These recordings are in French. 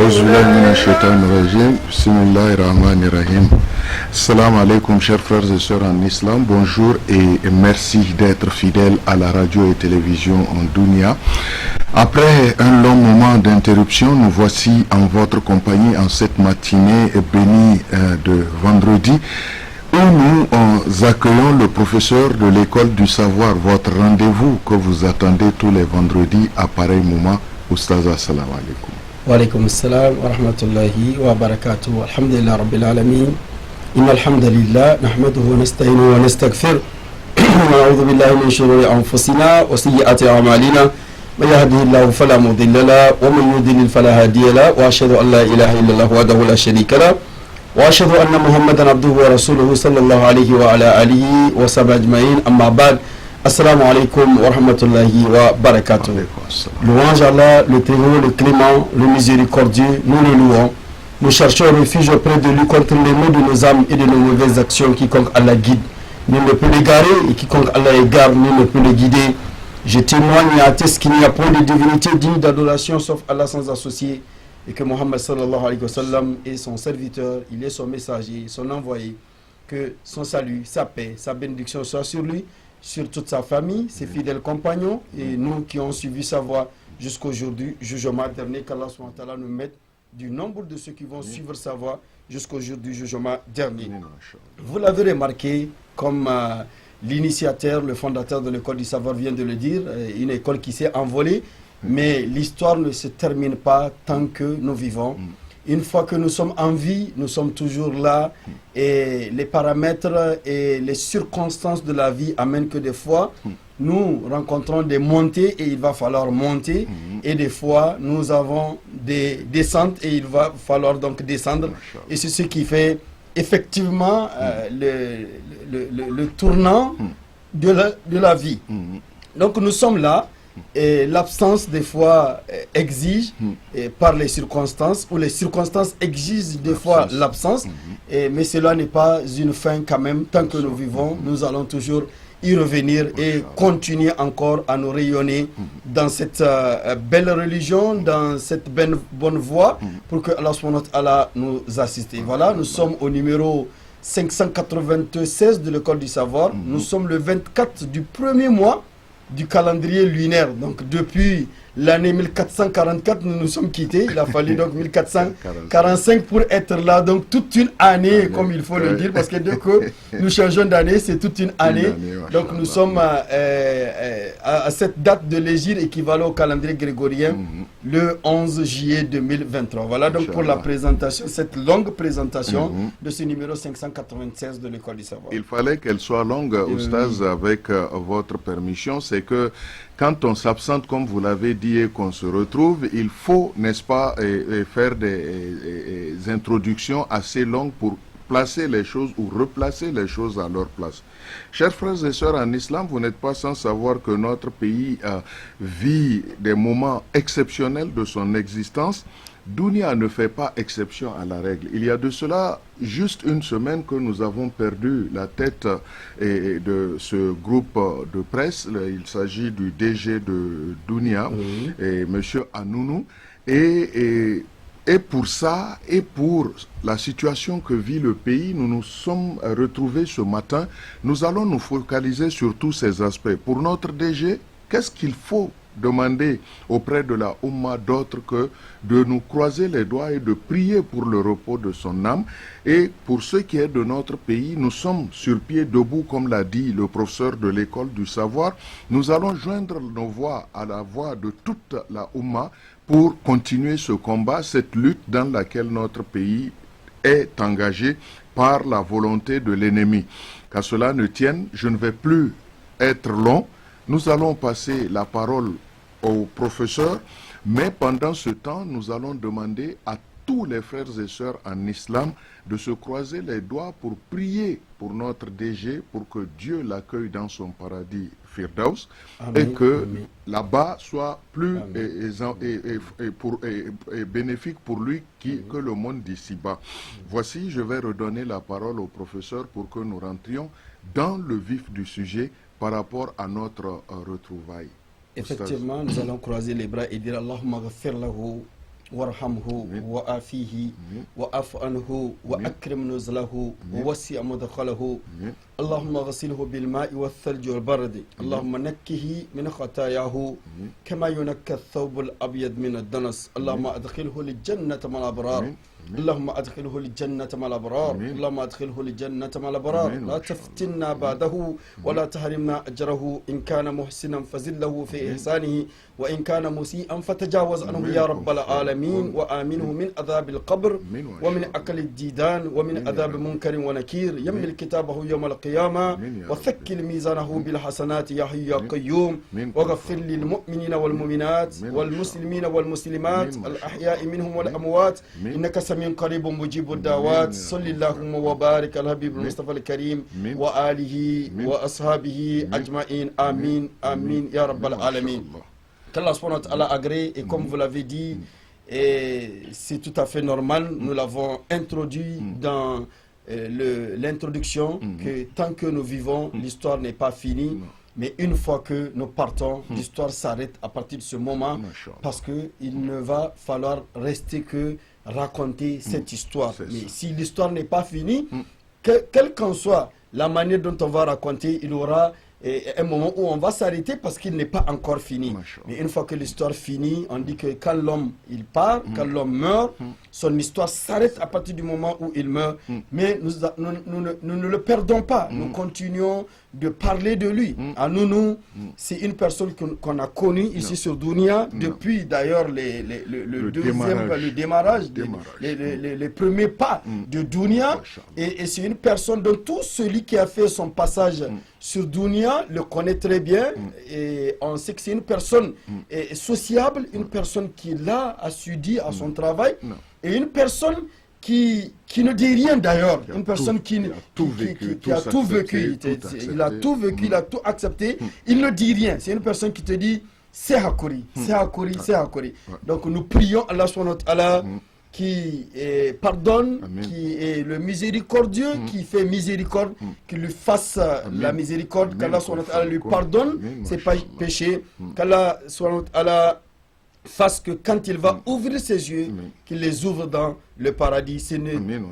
Bismillahirrahmanirrahim. Salam alaikum, chers frères et sœurs en islam. Bonjour et merci d'être fidèles à la radio et télévision en Dunia. Après un long moment d'interruption, nous voici en votre compagnie en cette matinée bénie de vendredi, où nous accueillons le professeur de l'école du savoir, votre rendez-vous que vous attendez tous les vendredis à pareil moment. Oustaz, assalamu alaikum. Wa alaikum assalam wa rahmatullahi wa barakatuh. Alhamdulillah rabbil alamin. Inna alhamdulillah nahmaduhu wa nasta'inu wa nastaghfir. Wa na'udhu billahi min shururi anfusina wa sayyiati a'malina. Man yahdihillahu fala mudilla lahu wa man yudlil fala hadiya lahu. Wa ashhadu an la ilaha illallah wahdahu la sharika lahu. وأشهد أن محمدا عبده ورسوله صلى الله عليه وعلى آله وصحبه أجمعين أما بعد السلام عليكم ورحمة الله وبركاته. Louange Allah, le très haut, le clément, le miséricordieux, nous le louons. Nous cherchons refuge auprès de lui contre les maux de nos âmes et de nos mauvaises actions. Quiconque Allah guide, nul ne peut l'égarer, et quiconque Allah égare, nul ne peut le guider. Je témoigne et atteste qu'il n'y a point de divinité digne d'adoration sauf Allah sans associé, et que Mohammed sallallahu alayhi wa sallam est son serviteur, il est son messager, son envoyé, que son salut, sa paix, sa bénédiction soit sur lui, sur toute sa famille, ses fidèles compagnons, et nous qui ont suivi sa voie jusqu'aujourd'hui, jugement dernier, qu'Allah subhanahu wa ta'ala nous mette du nombre de ceux qui vont suivre sa voie jusqu'aujourd'hui, jugement dernier. Vous l'avez remarqué, comme l'initiateur, le fondateur de l'école du savoir vient de le dire, une école qui s'est envolée. Mais l'histoire ne se termine pas tant que nous vivons. Une fois que nous sommes en vie, nous sommes toujours là. Et les paramètres et les circonstances de la vie amènent que des fois, nous rencontrons des montées et il va falloir monter. Et des fois, nous avons des descentes et il va falloir donc descendre. Et c'est ce qui fait effectivement le tournant de la vie. Donc nous sommes là. Et l'absence des fois exige par les circonstances, ou les circonstances exigent des fois l'absence, mais cela n'est pas une fin quand même. Tant que nous vivons, nous allons toujours y revenir et continuer encore à nous rayonner dans cette belle religion, dans cette bonne voie, pour que Allah subhanahu wa ta'ala nous assiste. Et voilà, nous sommes au numéro 596 de l'école du savoir. Nous sommes le 24 du premier mois du calendrier lunaire. Donc depuis l'année 1444, nous nous sommes quittés. Il a fallu donc 1445 pour être là. Donc toute une année, comme il faut le dire, parce que dès que nous changeons d'année, c'est toute une année. Donc nous sommes à cette date de l'hégire équivalent au calendrier grégorien, le 11 juillet 2023. Voilà donc pour la présentation, cette longue présentation de ce numéro 596 de l'école du savoir. Il fallait qu'elle soit longue, Oustaz, avec votre permission. C'est que quand on s'absente, comme vous l'avez dit, et qu'on se retrouve, il faut, n'est-ce pas, faire des introductions assez longues pour placer les choses ou replacer les choses à leur place. Chers frères et sœurs en islam, vous n'êtes pas sans savoir que notre pays vit des moments exceptionnels de son existence. Dunia ne fait pas exception à la règle. Il y a de cela juste une semaine que nous avons perdu la tête de ce groupe de presse. Il s'agit du DG de Dunia, et M. Anounou. Et pour ça, et pour la situation que vit le pays, nous nous sommes retrouvés ce matin. Nous allons nous focaliser sur tous ces aspects. Pour notre DG, qu'est-ce qu'il faut demander auprès de la Oumma d'autre que de nous croiser les doigts et de prier pour le repos de son âme? Et pour ce qui est de notre pays, nous sommes sur pied debout, comme l'a dit le professeur de l'école du savoir. Nous allons joindre nos voix à la voix de toute la Oumma pour continuer ce combat, cette lutte dans laquelle notre pays est engagé par la volonté de l'ennemi. Qu'à cela ne tienne, je ne vais plus être long. Nous allons passer la parole au professeur, mais pendant ce temps, nous allons demander à tous les frères et sœurs en islam de se croiser les doigts pour prier pour notre DG, pour que Dieu l'accueille dans son paradis Firdaus, et que là-bas soit plus bénéfique pour lui que le monde d'ici-bas. Voici, je vais redonner la parole au professeur pour que nous rentrions dans le vif du sujet par rapport à notre retrouvaille. Effectivement, nous allons croiser les bras et dire Allahumma ghafir lahu وارحمه وآفيه وأعف عنه وأكرم نزله ووسع مدخله اللهم اغسله بالماء والثلج والبرد اللهم نكه من خطاياه كما ينكى الثوب الأبيض من الدنس اللهم أدخله للجنة مع الأبرار اللهم أدخله الجنة مع الأبرار اللهم أدخله الجنة مع الأبرار لا تفتنا بعده ولا تحرمنا أجره إن كان محسنا فزد له في إحسانه وإن كان مسيئا فتجاوز عنه يا رب العالمين وآمنه من عذاب القبر ومن أكل الديدان ومن عذاب منكر ونكير يمل كتابه يوم القيامة وثقل ميزانه بالحسنات يا حي يا قيوم واغفر للمؤمنين والمؤمنات والمسلمين والمسلمات الأحياء منهم والأموات إنك سميع قريب مجيب الدعوات صل اللهم وبارك على الحبيب المصطفى الكريم وآله وأصحابه أجمعين آمين آمين يا رب العالمين. Qu'Allah subhanahu wa ta'ala agrée et comme vous l'avez dit, c'est tout à fait normal, nous l'avons introduit dans l'introduction que tant que nous vivons, l'histoire n'est pas finie. Mais une fois que nous partons, l'histoire s'arrête à partir de ce moment parce qu'il ne va falloir rester que raconter cette histoire. Mais si l'histoire n'est pas finie, quelle qu'en soit la manière dont on va raconter, il y aura un moment où on va s'arrêter parce qu'il n'est pas encore fini. Mais une fois que l'histoire finit, on dit que quand l'homme il part, quand l'homme meurt, son histoire s'arrête à partir du moment où il meurt. Mais nous ne le perdons pas. Nous continuons de parler de lui. À nous, c'est une personne qu'on a connue ici sur Dunia depuis d'ailleurs le démarrage, les premiers pas de Dunia. Et c'est une personne dont tout celui qui a fait son passage sur Dunia le connaît très bien. Et on sait que c'est une personne sociable, une personne qui est là, assidue à son travail, et une personne qui ne dit rien d'ailleurs, une personne qui a tout vécu, il a tout vécu, il a tout accepté, il ne dit rien. C'est une personne qui te dit c'est Hakuri, c'est Hakuri, c'est Hakuri. Donc nous prions Allah subhanahu wa ta'ala qui pardonne, qui est le miséricordieux, qui fait miséricorde, qui lui fasse la miséricorde, qu'Allah subhanahu wa ta'ala lui pardonne ses péchés, qu'Allah subhanahu wa ta'ala fasse que quand il va ouvrir ses yeux, qu'il les ouvre dans le paradis. C'est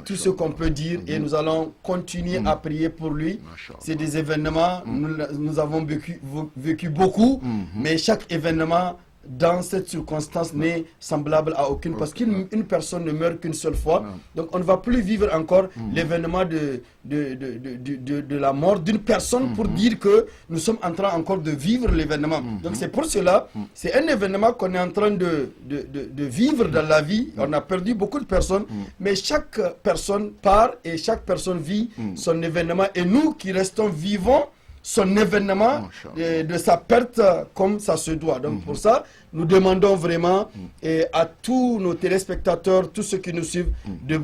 tout ce qu'on peut dire et nous allons continuer à prier pour lui. C'est des événements, nous avons vécu beaucoup, mais chaque événement dans cette circonstance n'est semblable à aucune, parce qu'une personne ne meurt qu'une seule fois. Donc on ne va plus vivre encore l'événement de la mort d'une personne pour dire que nous sommes en train encore de vivre l'événement. Donc c'est pour cela, c'est un événement qu'on est en train de vivre dans la vie. On a perdu beaucoup de personnes, mais chaque personne part et chaque personne vit son événement. Et nous qui restons vivants, son événement de sa perte comme ça se doit. Donc pour ça, nous demandons vraiment à tous nos téléspectateurs, tous ceux qui nous suivent, de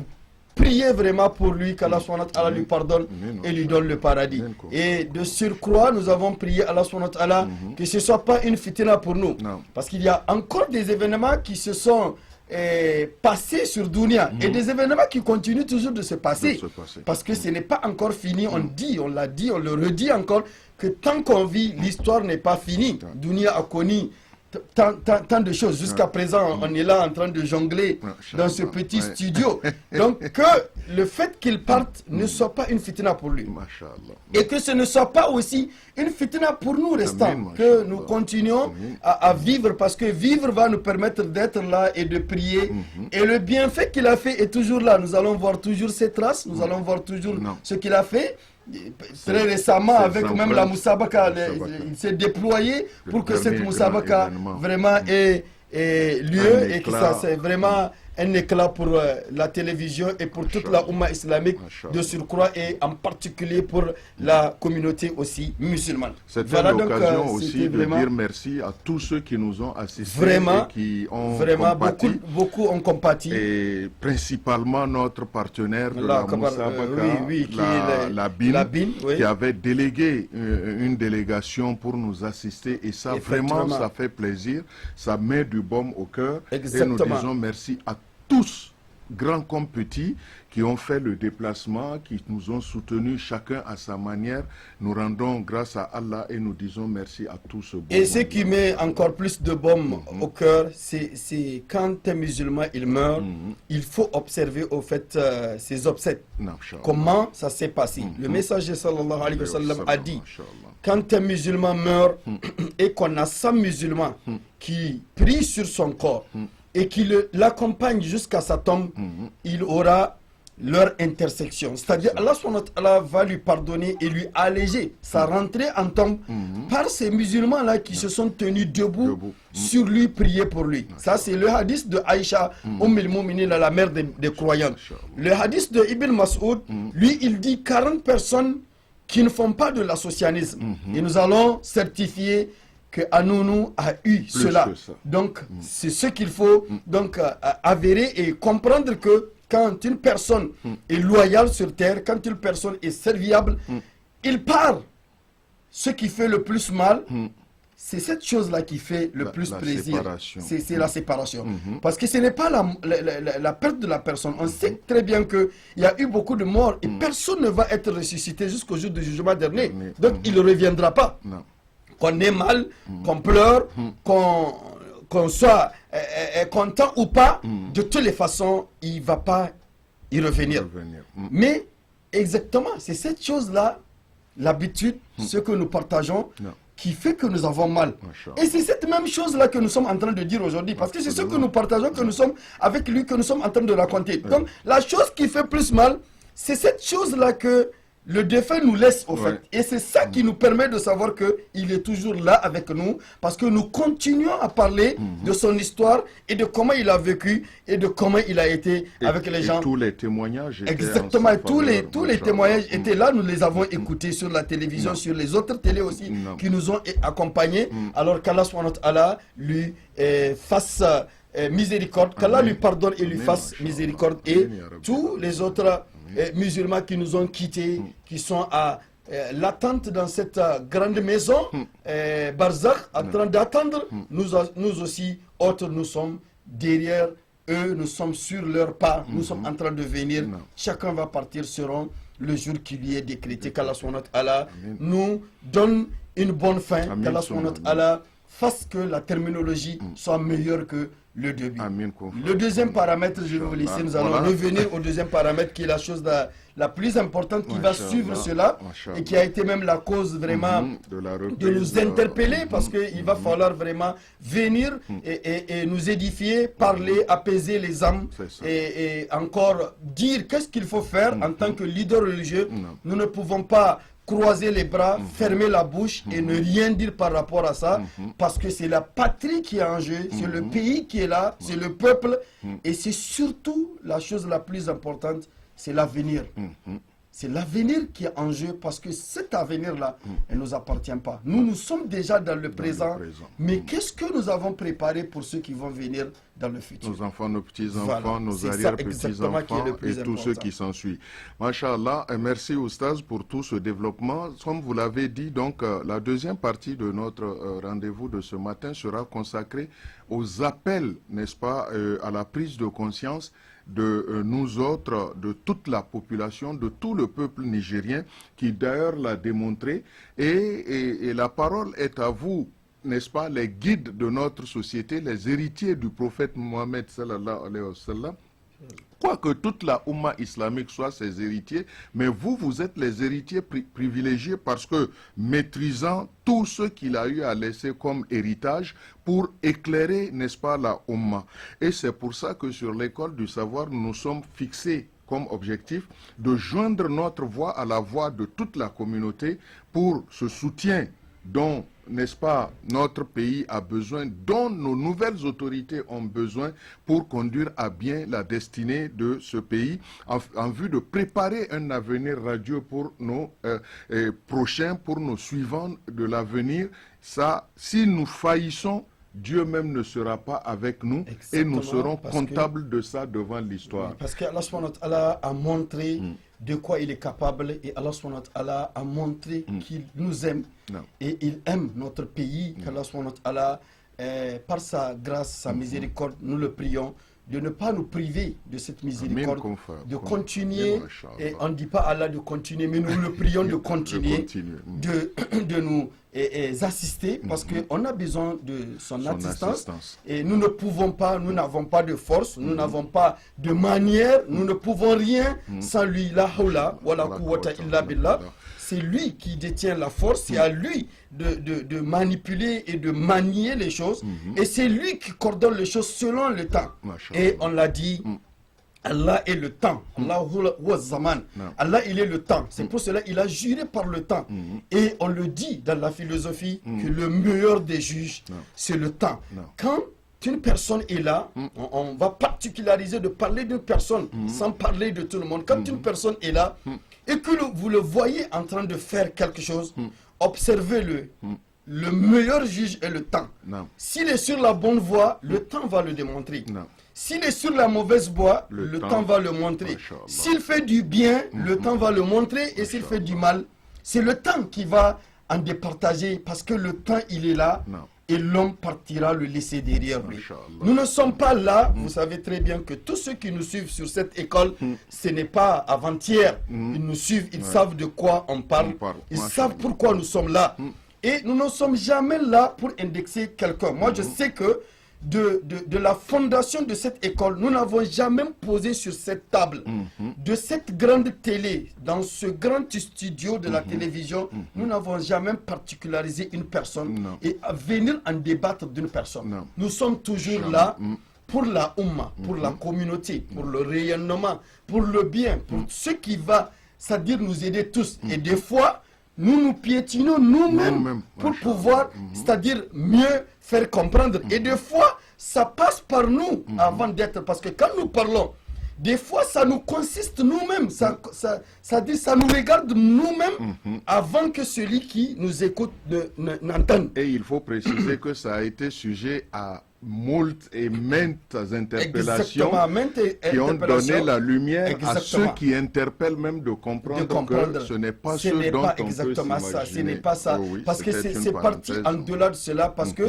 prier vraiment pour lui, qu'Allah subhanahu wa ta'ala lui pardonne et lui donne le paradis. Et de surcroît, nous avons prié Allah subhanahu wa ta'ala que ce ne soit pas une fitna pour nous. Parce qu'il y a encore des événements qui se sont passés sur Dunia et des événements qui continuent toujours de se passer, parce que ce n'est pas encore fini. On l'a dit, on le redit encore, que tant qu'on vit, l'histoire n'est pas finie. Dunia a connu tant de choses. Jusqu'à présent, on est là en train de jongler dans ce petit studio. Donc, que le fait qu'il parte ne soit pas une fitna pour lui. Et que ce ne soit pas aussi une fitna pour nous restants. Que nous continuions à vivre, parce que vivre va nous permettre d'être là et de prier. Et le bienfait qu'il a fait est toujours là. Nous allons voir toujours ses traces, nous allons voir toujours ce qu'il a fait. Très récemment, avec même la Moussabaka, il s'est déployé pour que cette Moussabaka vraiment ait lieu et que ça c'est vraiment un éclat pour la télévision et pour toute la Oumma islamique de surcroît, et en particulier pour la communauté aussi musulmane. C'était l'occasion aussi de dire merci à tous ceux qui nous ont assistés et qui ont compati. Beaucoup ont compati. Et principalement notre partenaire de la Moussabaka, la BIN, qui avait délégué une délégation pour nous assister. Et ça, vraiment, ça fait plaisir. Ça met du baume au cœur. Et nous disons merci à tous grands comme petits, qui ont fait le déplacement, qui nous ont soutenus chacun à sa manière. Nous rendons grâce à Allah et nous disons merci à tous ce beau Et ce monde. qui met encore plus de baume au cœur, c'est quand un musulman il meurt, il faut observer au fait ses obsèques. Comment ça s'est passé. Le messager sallallahu alayhi wa sallam a dit, quand un musulman meurt et qu'on a 100 musulmans qui prient sur son corps et qui l'accompagnent jusqu'à sa tombe, il aura leur intersection. C'est-à-dire Allah va lui pardonner et lui alléger sa rentrée en tombe par ces musulmans-là qui se sont tenus debout sur lui, prier pour lui. Ça, c'est le hadith de Aïcha, al-Mu'minin, la mère des croyants. Le hadith de Ibn Mas'ud, lui, il dit 40 personnes qui ne font pas de l'associanisme. Et nous allons certifier que Anounu a eu cela. Donc, c'est ce qu'il faut donc avérer et comprendre que quand une personne est loyale sur terre, quand une personne est serviable, il part. Ce qui fait le plus mal, c'est cette chose-là qui fait le plus plaisir. C'est la séparation. Parce que ce n'est pas la perte de la personne. On sait très bien qu'il y a eu beaucoup de morts et personne ne va être ressuscité jusqu'au jour du jugement dernier. Donc il ne reviendra pas. Qu'on ait mal, qu'on pleure, qu'on soit content ou pas, de toutes les façons, il ne va pas y revenir. Mais exactement, c'est cette chose-là, l'habitude, ce que nous partageons, qui fait que nous avons mal. Et c'est cette même chose-là que nous sommes en train de dire aujourd'hui, parce que c'est ce que nous partageons, que nous sommes avec lui, que nous sommes en train de raconter. Donc la chose qui fait plus mal, c'est cette chose-là que le défunt nous laisse au fait. Et c'est ça qui nous permet de savoir qu'il est toujours là avec nous, parce que nous continuons à parler de son histoire et de comment il a vécu et de comment il a été avec les gens. Tous les témoignages étaient exactement, tous les témoignages étaient là, nous les avons écoutés sur la télévision, sur les autres télés aussi, qui nous ont accompagnés, alors qu'Allah lui fasse miséricorde, qu'Allah lui pardonne et lui fasse miséricorde, et tous les autres musulmans qui nous ont quittés, qui sont à l'attente dans cette grande maison, Barzakh, en train d'attendre, nous aussi, autres, nous sommes derrière eux, nous sommes sur leur pas, nous sommes en train de venir, chacun va partir selon le jour qui lui est décrété, qu'Allah nous donne une bonne fin, qu'Allah fasse que la terminologie soit meilleure que le début. Le deuxième paramètre, je vais vous laisser, nous allons revenir au deuxième paramètre qui est la chose la plus importante qui va suivre cela et qui a été même la cause vraiment de nous interpeller, parce qu'il va falloir vraiment venir et nous édifier, parler, apaiser les âmes et encore dire qu'est-ce qu'il faut faire en tant que leader religieux. Nous ne pouvons pas croiser les bras, fermer la bouche et ne rien dire par rapport à ça, parce que c'est la patrie qui est en jeu, c'est le pays qui est là, c'est le peuple, et c'est surtout la chose la plus importante, c'est l'avenir. C'est l'avenir qui est en jeu, parce que cet avenir-là, ne nous appartient pas. Nous sommes déjà dans le présent, mais qu'est-ce que nous avons préparé pour ceux qui vont venir dans le futur? Nos enfants, nos petits-enfants, nos arrière-petits-enfants et tous ceux qui s'en suivent. Masha'Allah, merci Oustaz pour tout ce développement. Comme vous l'avez dit, donc la deuxième partie de notre rendez-vous de ce matin sera consacrée aux appels, n'est-ce pas, à la prise de conscience de nous autres, de toute la population, de tout le peuple nigérien, qui d'ailleurs l'a démontré. Et la parole est à vous, n'est-ce pas, les guides de notre société, les héritiers du prophète Mohammed sallallahu alayhi wa sallam. Quoique toute la Oumma islamique soit ses héritiers, mais vous êtes les héritiers privilégiés, parce que maîtrisant tout ce qu'il a eu à laisser comme héritage pour éclairer, n'est-ce pas, la Oumma. Et c'est pour ça que sur l'école du savoir, nous nous sommes fixés comme objectif de joindre notre voix à la voix de toute la communauté pour ce soutien dont, n'est-ce pas, notre pays a besoin, dont nos nouvelles autorités ont besoin pour conduire à bien la destinée de ce pays, en vue de préparer un avenir radieux pour nos prochains, pour nos suivants de l'avenir. Ça, si nous faillissons, Dieu même ne sera pas avec nous. Exactement, et nous serons comptables de ça devant l'histoire. Oui, parce qu'Allah a montré de quoi il est capable, et Allah a montré qu'il nous aime et il aime notre pays, qu'Allah par sa grâce, sa miséricorde, nous le prions, de ne pas nous priver de cette miséricorde, de continuer, et on ne dit pas à Allah de continuer, mais nous le prions de continuer, de nous assister, parce qu'on a besoin de son assistance, et nous ne pouvons pas, nous n'avons pas de force, nous n'avons pas de manière, nous ne pouvons rien sans lui. La hawla wa la quwwata illa billah. C'est lui qui détient la force, c'est à lui de manipuler et de manier les choses. Et c'est lui qui coordonne les choses selon le temps. Et on l'a dit, Allah est le temps. Allah huwa zaman. Allah, il est le temps. C'est pour cela qu'il a juré par le temps. Et on le dit dans la philosophie que le meilleur des juges, c'est le temps. Quand une personne est là, on va particulariser de parler d'une personne sans parler de tout le monde. Quand une personne est là et que vous le voyez en train de faire quelque chose, observez-le. Le meilleur juge est le temps. S'il est sur la bonne voie, le temps va le démontrer. S'il est sur la mauvaise voie, le temps va le montrer. S'il fait du bien, le temps va le montrer. Et s'il fait du mal, c'est le temps qui va en départager, parce que le temps, il est là. Et l'homme partira le laisser derrière lui. Nous ne sommes pas là. Vous savez très bien que tous ceux qui nous suivent sur cette école, ce n'est pas avant-hier. Ils nous suivent, ils savent de quoi on parle. Ils savent pourquoi nous sommes là. Et nous ne sommes jamais là pour indexer quelqu'un. Moi, je sais que de la fondation de cette école, nous n'avons jamais posé sur cette table, de cette grande télé, dans ce grand studio de la télévision, nous n'avons jamais particularisé une personne et à venir en débattre d'une personne. Nous sommes toujours là pour la Oumma, pour la communauté, pour le rayonnement, pour le bien, pour ce qui va, c'est-à-dire nous aider tous. Et des fois, nous piétinons nous-mêmes pour pouvoir, c'est-à-dire mieux faire comprendre. Et des fois, ça passe par nous avant d'être, parce que quand nous parlons, des fois, ça nous consiste nous-mêmes, ça nous regarde nous-mêmes avant que celui qui nous écoute n'entende. Et il faut préciser que ça a été sujet à moult et maintes interpellations qui ont donné la lumière à ceux qui interpellent même de comprendre que ce n'est pas ce dont on peut s'imaginer. Ce n'est pas ça, parce que c'est parti en delà de cela, parce que,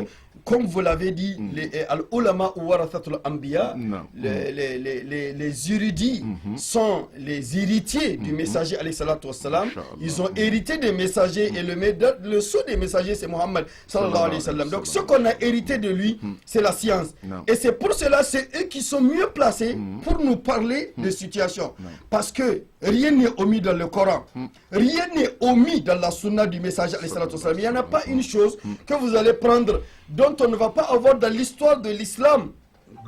comme vous l'avez dit, les al-ulama ou warathatul anbiya, les érudits sont les héritiers du messager alayhi salatu wassalam. Ils ont hérité des messagers et le sceau des messagers, c'est Muhammad sallallahu alayhi wa sallam. Donc ce qu'on a hérité de lui, c'est la science. Et c'est pour cela, c'est eux qui sont mieux placés pour nous parler de situation. Parce que rien n'est omis dans le Coran. Rien n'est omis dans la sunna du messager alayhi salatu wassalam. Il n'y en a pas une chose que vous allez prendre dont on ne va pas avoir dans l'histoire de l'islam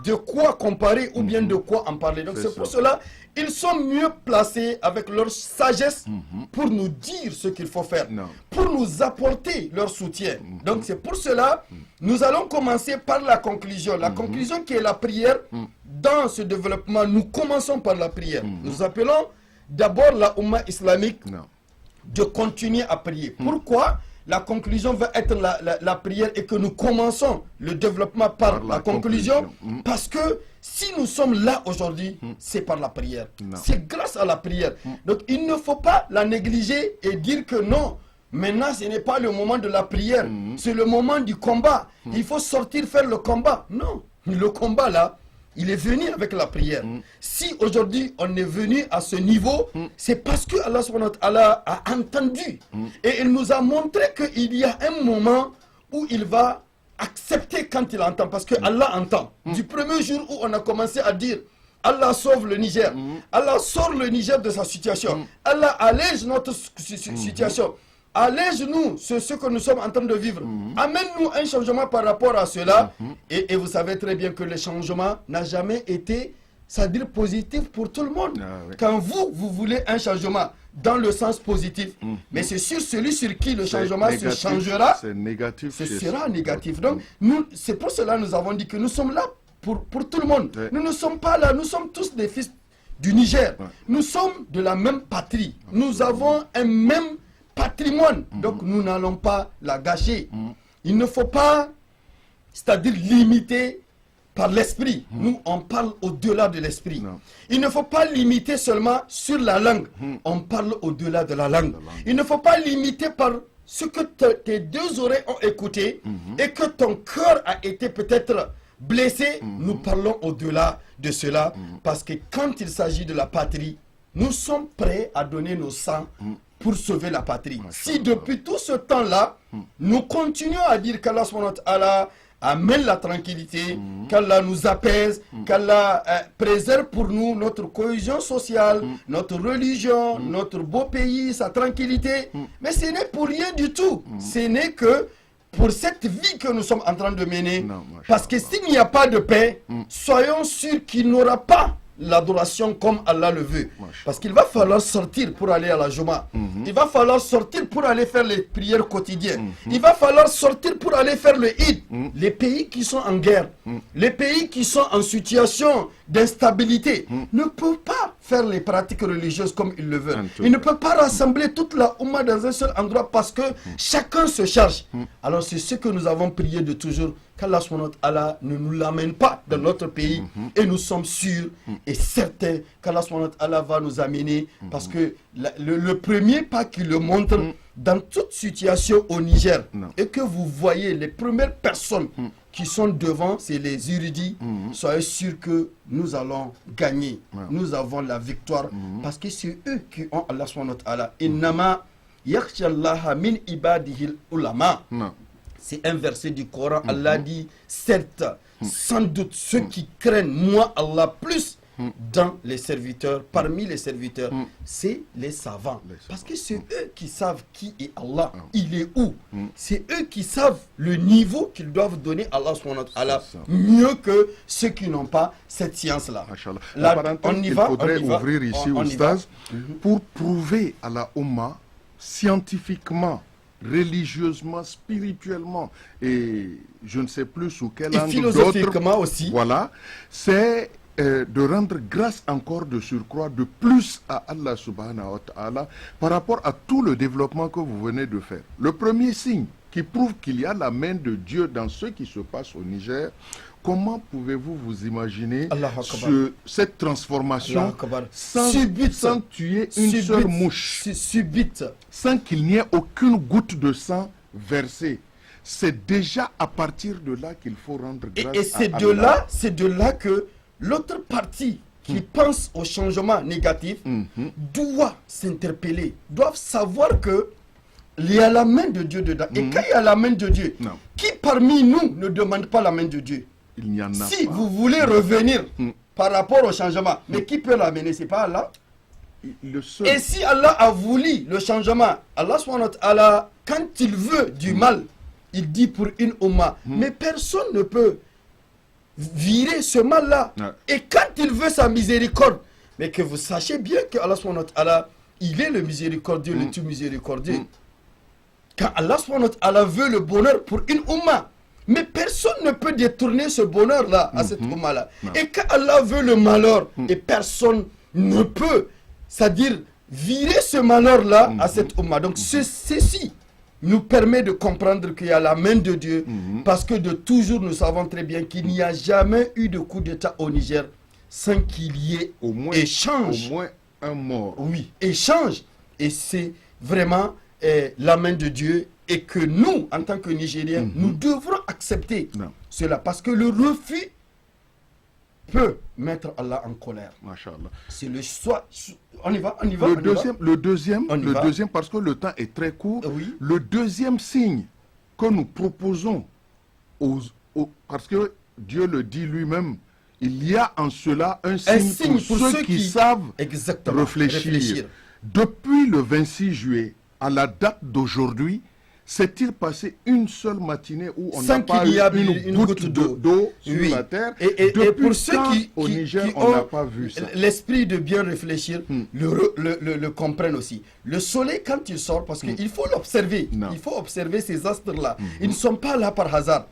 de quoi comparer ou bien de quoi en parler. Donc c'est pour cela ils sont mieux placés avec leur sagesse pour nous dire ce qu'il faut faire, pour nous apporter leur soutien. Donc c'est pour cela nous allons commencer par la conclusion. La conclusion qui est la prière. Dans ce développement, nous commençons par la prière. Nous appelons d'abord la Oumma islamique de continuer à prier. Pourquoi la conclusion va être la prière et que nous commençons le développement par la conclusion? Parce que si nous sommes là aujourd'hui, c'est par la prière. C'est grâce à la prière. Donc il ne faut pas la négliger et dire que non, maintenant ce n'est pas le moment de la prière, c'est le moment du combat. Il faut sortir faire le combat. Non, le combat là, il est venu avec la prière. Si aujourd'hui on est venu à ce niveau, c'est parce que Allah subhanahu wa ta'ala a entendu. Et il nous a montré qu'il y a un moment où il va accepter quand il entend. Parce que Allah entend. Du premier jour où on a commencé à dire Allah sauve le Niger, Allah sort le Niger de sa situation, Allah allège notre situation. Allège-nous ce que nous sommes en train de vivre. Amène-nous un changement par rapport à cela. Et vous savez très bien que le changement n'a jamais été, c'est-à-dire positif pour tout le monde. Quand vous voulez un changement dans le sens positif, mais c'est sur celui sur qui le changement se changera, c'est négatif, ce sera négatif. Donc, c'est pour cela que nous avons dit que nous sommes là pour tout le monde. Nous ne sommes pas là, nous sommes tous des fils du Niger. Nous sommes de la même patrie. Nous avons un même patrimoine, donc nous n'allons pas la gâcher. Il ne faut pas, c'est-à-dire limiter par l'esprit. Nous, on parle au-delà de l'esprit. Il ne faut pas limiter seulement sur la langue. On parle au-delà de la langue. Il ne faut pas limiter par ce que tes deux oreilles ont écouté et que ton cœur a été peut-être blessés, nous parlons au-delà de cela. Parce que quand il s'agit de la patrie, nous sommes prêts à donner nos sangs pour sauver la patrie. Si depuis tout ce temps-là, nous continuons à dire qu'Allah subhanahu wa ta'ala amène la tranquillité, qu'Allah nous apaise, qu'Allah préserve pour nous notre cohésion sociale, notre religion, notre beau pays, sa tranquillité. Mais ce n'est pour rien du tout. Ce n'est que pour cette vie que nous sommes en train de mener. Parce que s'il n'y a pas de paix, soyons sûrs qu'il n'aura pas l'adoration comme Allah le veut. Parce qu'il va falloir sortir pour aller à la Juma. Il va falloir sortir pour aller faire les prières quotidiennes. Il va falloir sortir pour aller faire le Eid. Les pays qui sont en guerre, les pays qui sont en situation d'instabilité ne peuvent pas faire les pratiques religieuses comme ils le veulent. Ils ne peuvent pas rassembler toute la Oumma dans un seul endroit parce que chacun se charge. Alors c'est ce que nous avons prié de toujours, qu'Allah subhanahu wa ta'ala ne nous l'amène pas dans notre pays et nous sommes sûrs et certains qu'Allah subhanahu wa ta'ala va nous amener parce que le premier pas qui le montre dans toute situation au Niger et que vous voyez les premières personnes qui sont devant, c'est les érudits. Soyez sûrs que nous allons gagner. Nous avons la victoire parce que c'est eux qui ont Allah subhanahu wa ta'ala. Innama yakhshallaha min ibadihil ulama. C'est un verset du Coran. Allah dit, certes, sans doute ceux qui craignent moi Allah plus dans les serviteurs, parmi les serviteurs, c'est les savants. Parce que c'est eux qui savent qui est Allah, il est où. C'est eux qui savent le niveau qu'ils doivent donner à Allah subhanahu wa ta'ala, mieux que ceux qui n'ont pas cette science-là. La parenthèse qu'il faudrait ouvrir ici, Oustaz, pour prouver à la Oumma, scientifiquement, religieusement, spirituellement, et je ne sais plus sous quel angle, philosophiquement aussi. Voilà, c'est de rendre grâce encore de surcroît de plus à Allah subhanahu wa ta'ala par rapport à tout le développement que vous venez de faire. Le premier signe qui prouve qu'il y a la main de Dieu dans ce qui se passe au Niger, comment pouvez-vous vous imaginer cette transformation sans tuer une seule mouche, sans qu'il n'y ait aucune goutte de sang versée? C'est déjà à partir de là qu'il faut rendre grâce à Allah. C'est de là que l'autre partie qui pense au changement négatif doit s'interpeller, doivent savoir que il y a la main de Dieu dedans. Et quand il y a la main de Dieu, qui parmi nous ne demande pas la main de Dieu? Il n'y en a si pas. Vous voulez revenir par rapport au changement, mais qui peut l'amener? C'est pas Allah. Et si Allah a voulu le changement, Allah subhanahu wa ta'ala, quand il veut du mal, il dit pour une Oumma, mais personne ne peut virer ce mal-là. Et quand il veut sa miséricorde, mais que vous sachiez bien que Allah subhanahu wa ta'ala, il est le miséricordieux, le tout miséricordieux. Quand Allah subhanahu wa ta'ala veut le bonheur pour une Oumma, mais personne ne peut détourner ce bonheur-là à cette Oumma-là. Et quand Allah veut le malheur, et personne ne peut, c'est-à-dire virer ce malheur-là à cette Oumma. Donc ceci nous permet de comprendre qu'il y a la main de Dieu, parce que de toujours nous savons très bien qu'il n'y a jamais eu de coup d'État au Niger sans qu'il y ait au moins un mort. Oui, échange. Et c'est vraiment la main de Dieu, et que nous, en tant que Nigériens, nous devrons accepter cela, parce que le refus peut mettre Allah en colère. C'est le choix. On y va. Le deuxième, parce que le temps est très court, le deuxième signe que nous proposons, parce que Dieu le dit lui-même, il y a en cela un signe pour ceux qui savent réfléchir. Depuis le 26 juillet, à la date d'aujourd'hui, s'est-il passé une seule matinée où on n'a pas eu une goutte d'eau sur la terre? Et pour ceux qui on n'a pas vu ça. L'esprit de bien réfléchir, le comprennent aussi. Le soleil, quand il sort, parce qu'il faut l'observer, il faut observer ces astres-là. Ils ne sont pas là par hasard.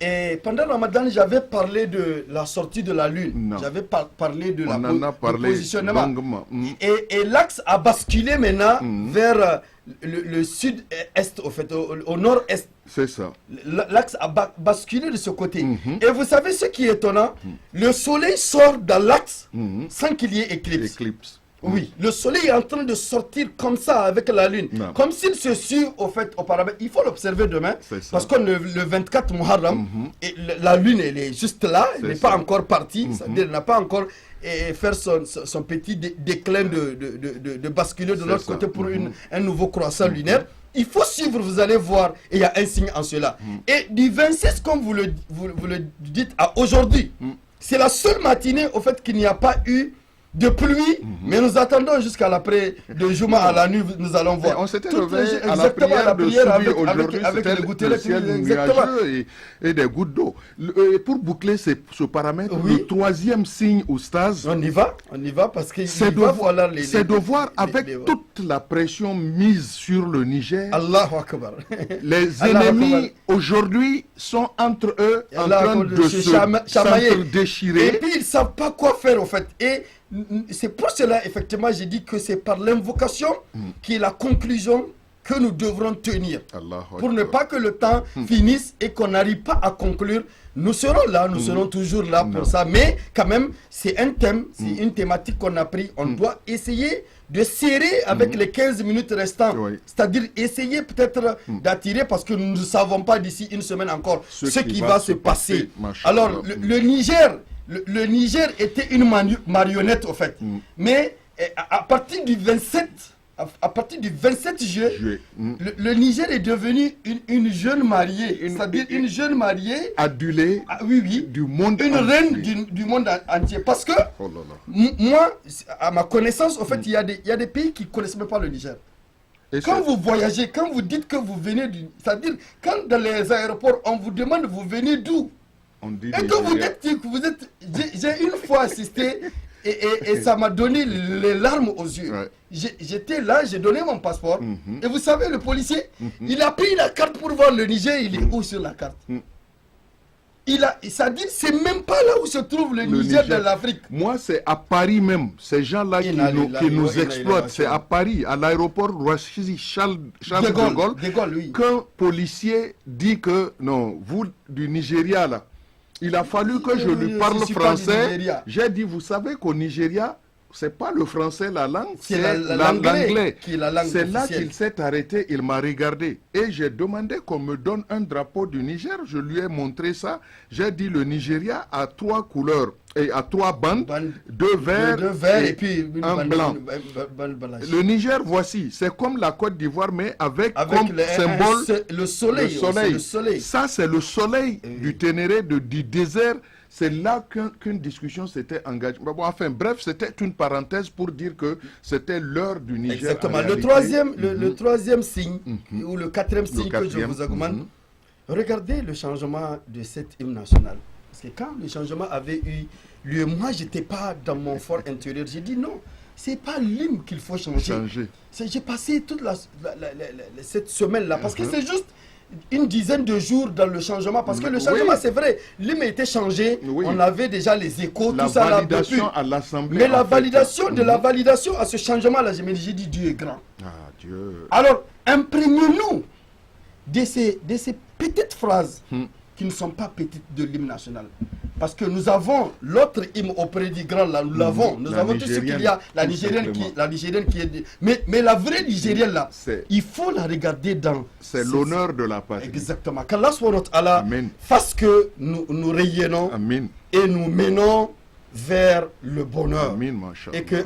Et pendant Ramadan, j'avais parlé de la sortie de la lune. J'avais parlé de du positionnement. Et l'axe a basculé maintenant vers le sud-est, au fait, au nord-est. C'est ça. L'axe a basculé de ce côté. Et vous savez ce qui est étonnant? Le soleil sort dans l'axe sans qu'il y ait éclipse. Oui, le soleil est en train de sortir comme ça avec la lune. Non. Comme s'il se suit au fait auparavant. Il faut l'observer demain. C'est ça. Parce que le 24 Muharram, et la lune elle est juste là. Elle n'est pas encore partie. C'est-à-dire elle n'a pas encore faire son petit déclin de basculer de l'autre côté pour un nouveau croissant lunaire. Il faut suivre, vous allez voir, et il y a un signe en cela. Et du 26, comme vous le dites, à aujourd'hui, c'est la seule matinée au fait qu'il n'y a pas eu de pluie, mais nous attendons jusqu'à l'après de Juma à la nuit, nous allons voir. Et on s'était Toutes réveillé les- à la exactement, prière de Soubi avec aujourd'hui, c'était les le gouttelettes, ciel exactement. nuageux et des gouttes d'eau. Et pour boucler ce paramètre, Oui. le troisième signe, Oustaz, On y va parce que c'est il va falloir de voir avec toute la pression mise sur le Niger, Allahu Akbar. les Allahu ennemis Akbar. aujourd'hui sont entre eux en Allah train Akbar, de se se chamailler. s'entre-déchirer. Et puis ils ne savent pas quoi faire au fait. Et c'est pour cela, effectivement, j'ai dit que c'est par l'invocation qui est la conclusion que nous devrons tenir. Allahu Pour ne Akbar. pas que le temps finisse et qu'on n'arrive pas à conclure. Nous serons là, nous serons toujours là pour ça. Mais quand même, c'est un thème, c'est une thématique qu'on a pris. On doit essayer de serrer avec les 15 minutes restantes. Oui. C'est-à-dire essayer peut-être d'attirer parce que nous ne savons pas d'ici une semaine encore ce qui va se passer. Masha'Allah. Alors, le Niger, le Niger était une marionnette au fait. Mais à partir du 27... À partir du 27 juillet, le Niger est devenu une jeune mariée, c'est-à-dire une jeune mariée Adulée oui, du monde une entier. reine du monde entier. Parce que Oh là là. moi, à ma connaissance, au fait, il y a des pays qui ne connaissent même pas le Niger. Et Quand c'est- vous voyagez, quand vous dites que vous venez du... C'est-à-dire, quand dans les aéroports, on vous demande vous venez d'où? on dit Et que vous Nigeria. dites que vous êtes... J'ai une fois assisté et ça m'a donné les larmes aux yeux. Ouais. J'étais là, j'ai donné mon passeport. Et vous savez, le policier, il a pris la carte pour voir le Niger, il est où sur la carte? Ça dit, c'est même pas là où se trouve le Niger de l'Afrique. Moi, c'est à Paris même. Ces gens-là qui nous exploitent, c'est à Paris, à l'aéroport Charles de Gaulle, De Gaulle, oui. qu'un policier dit que, non, vous du Nigeria, là, il a fallu que je lui parle suis pas du français. Nigeria. J'ai dit, vous savez qu'au Nigeria, c'est pas le français la langue, C'est c'est l'anglais l'anglais. qui est la langue C'est là officielle. qu'il s'est arrêté, il m'a regardé. Et j'ai demandé qu'on me donne un drapeau du Niger. Je lui ai montré ça. J'ai dit, le Nigeria a 3 couleurs et a 3 bandes, 2 verts, Deux verts et puis un bande- blanc. bande blanche. Le Niger, voici, c'est comme la Côte d'Ivoire, mais avec comme le symbole le soleil. le Le soleil. Ça, c'est le soleil du Ténéré, du désert. C'est là qu'une discussion s'était engagée. Mais bon, enfin, bref, c'était une parenthèse pour dire que c'était l'heure du Niger. Exactement. en Le réalité. troisième, le troisième signe, ou le quatrième signe que je quatrième, vous augmente, regardez le changement de cette hymne nationale. Parce que quand le changement avait eu lieu, moi, je n'étais pas dans mon fort intérieur. J'ai dit non, c'est pas l'hymne qu'il faut changer. J'ai passé toute cette semaine-là, parce que c'est juste une dizaine de jours dans le changement, parce que le changement, Oui. c'est vrai, l'hymne a été changé, Oui. on avait déjà les échos, La tout ça là. validation depuis. à l'Assemblée. Mais la en fait. validation de la validation à ce changement-là, j'ai dit Dieu est grand. Ah, Dieu. Alors, imprégnons-nous de ces petites phrases qui ne sont pas petites de l'hymne national. Parce que nous avons l'autre hymne auprès du grand, là, nous l'avons. Nous La avons tout ce qu'il y a. La Nigérienne qui est... Mais la vraie Nigérienne, là, il faut la regarder dans... C'est l'honneur de la patrie. Exactement. Qu'Allah Amen. fasse que nous rayonnons Amen. et nous menons vers le bonheur. Amen, Masha'Allah. Et que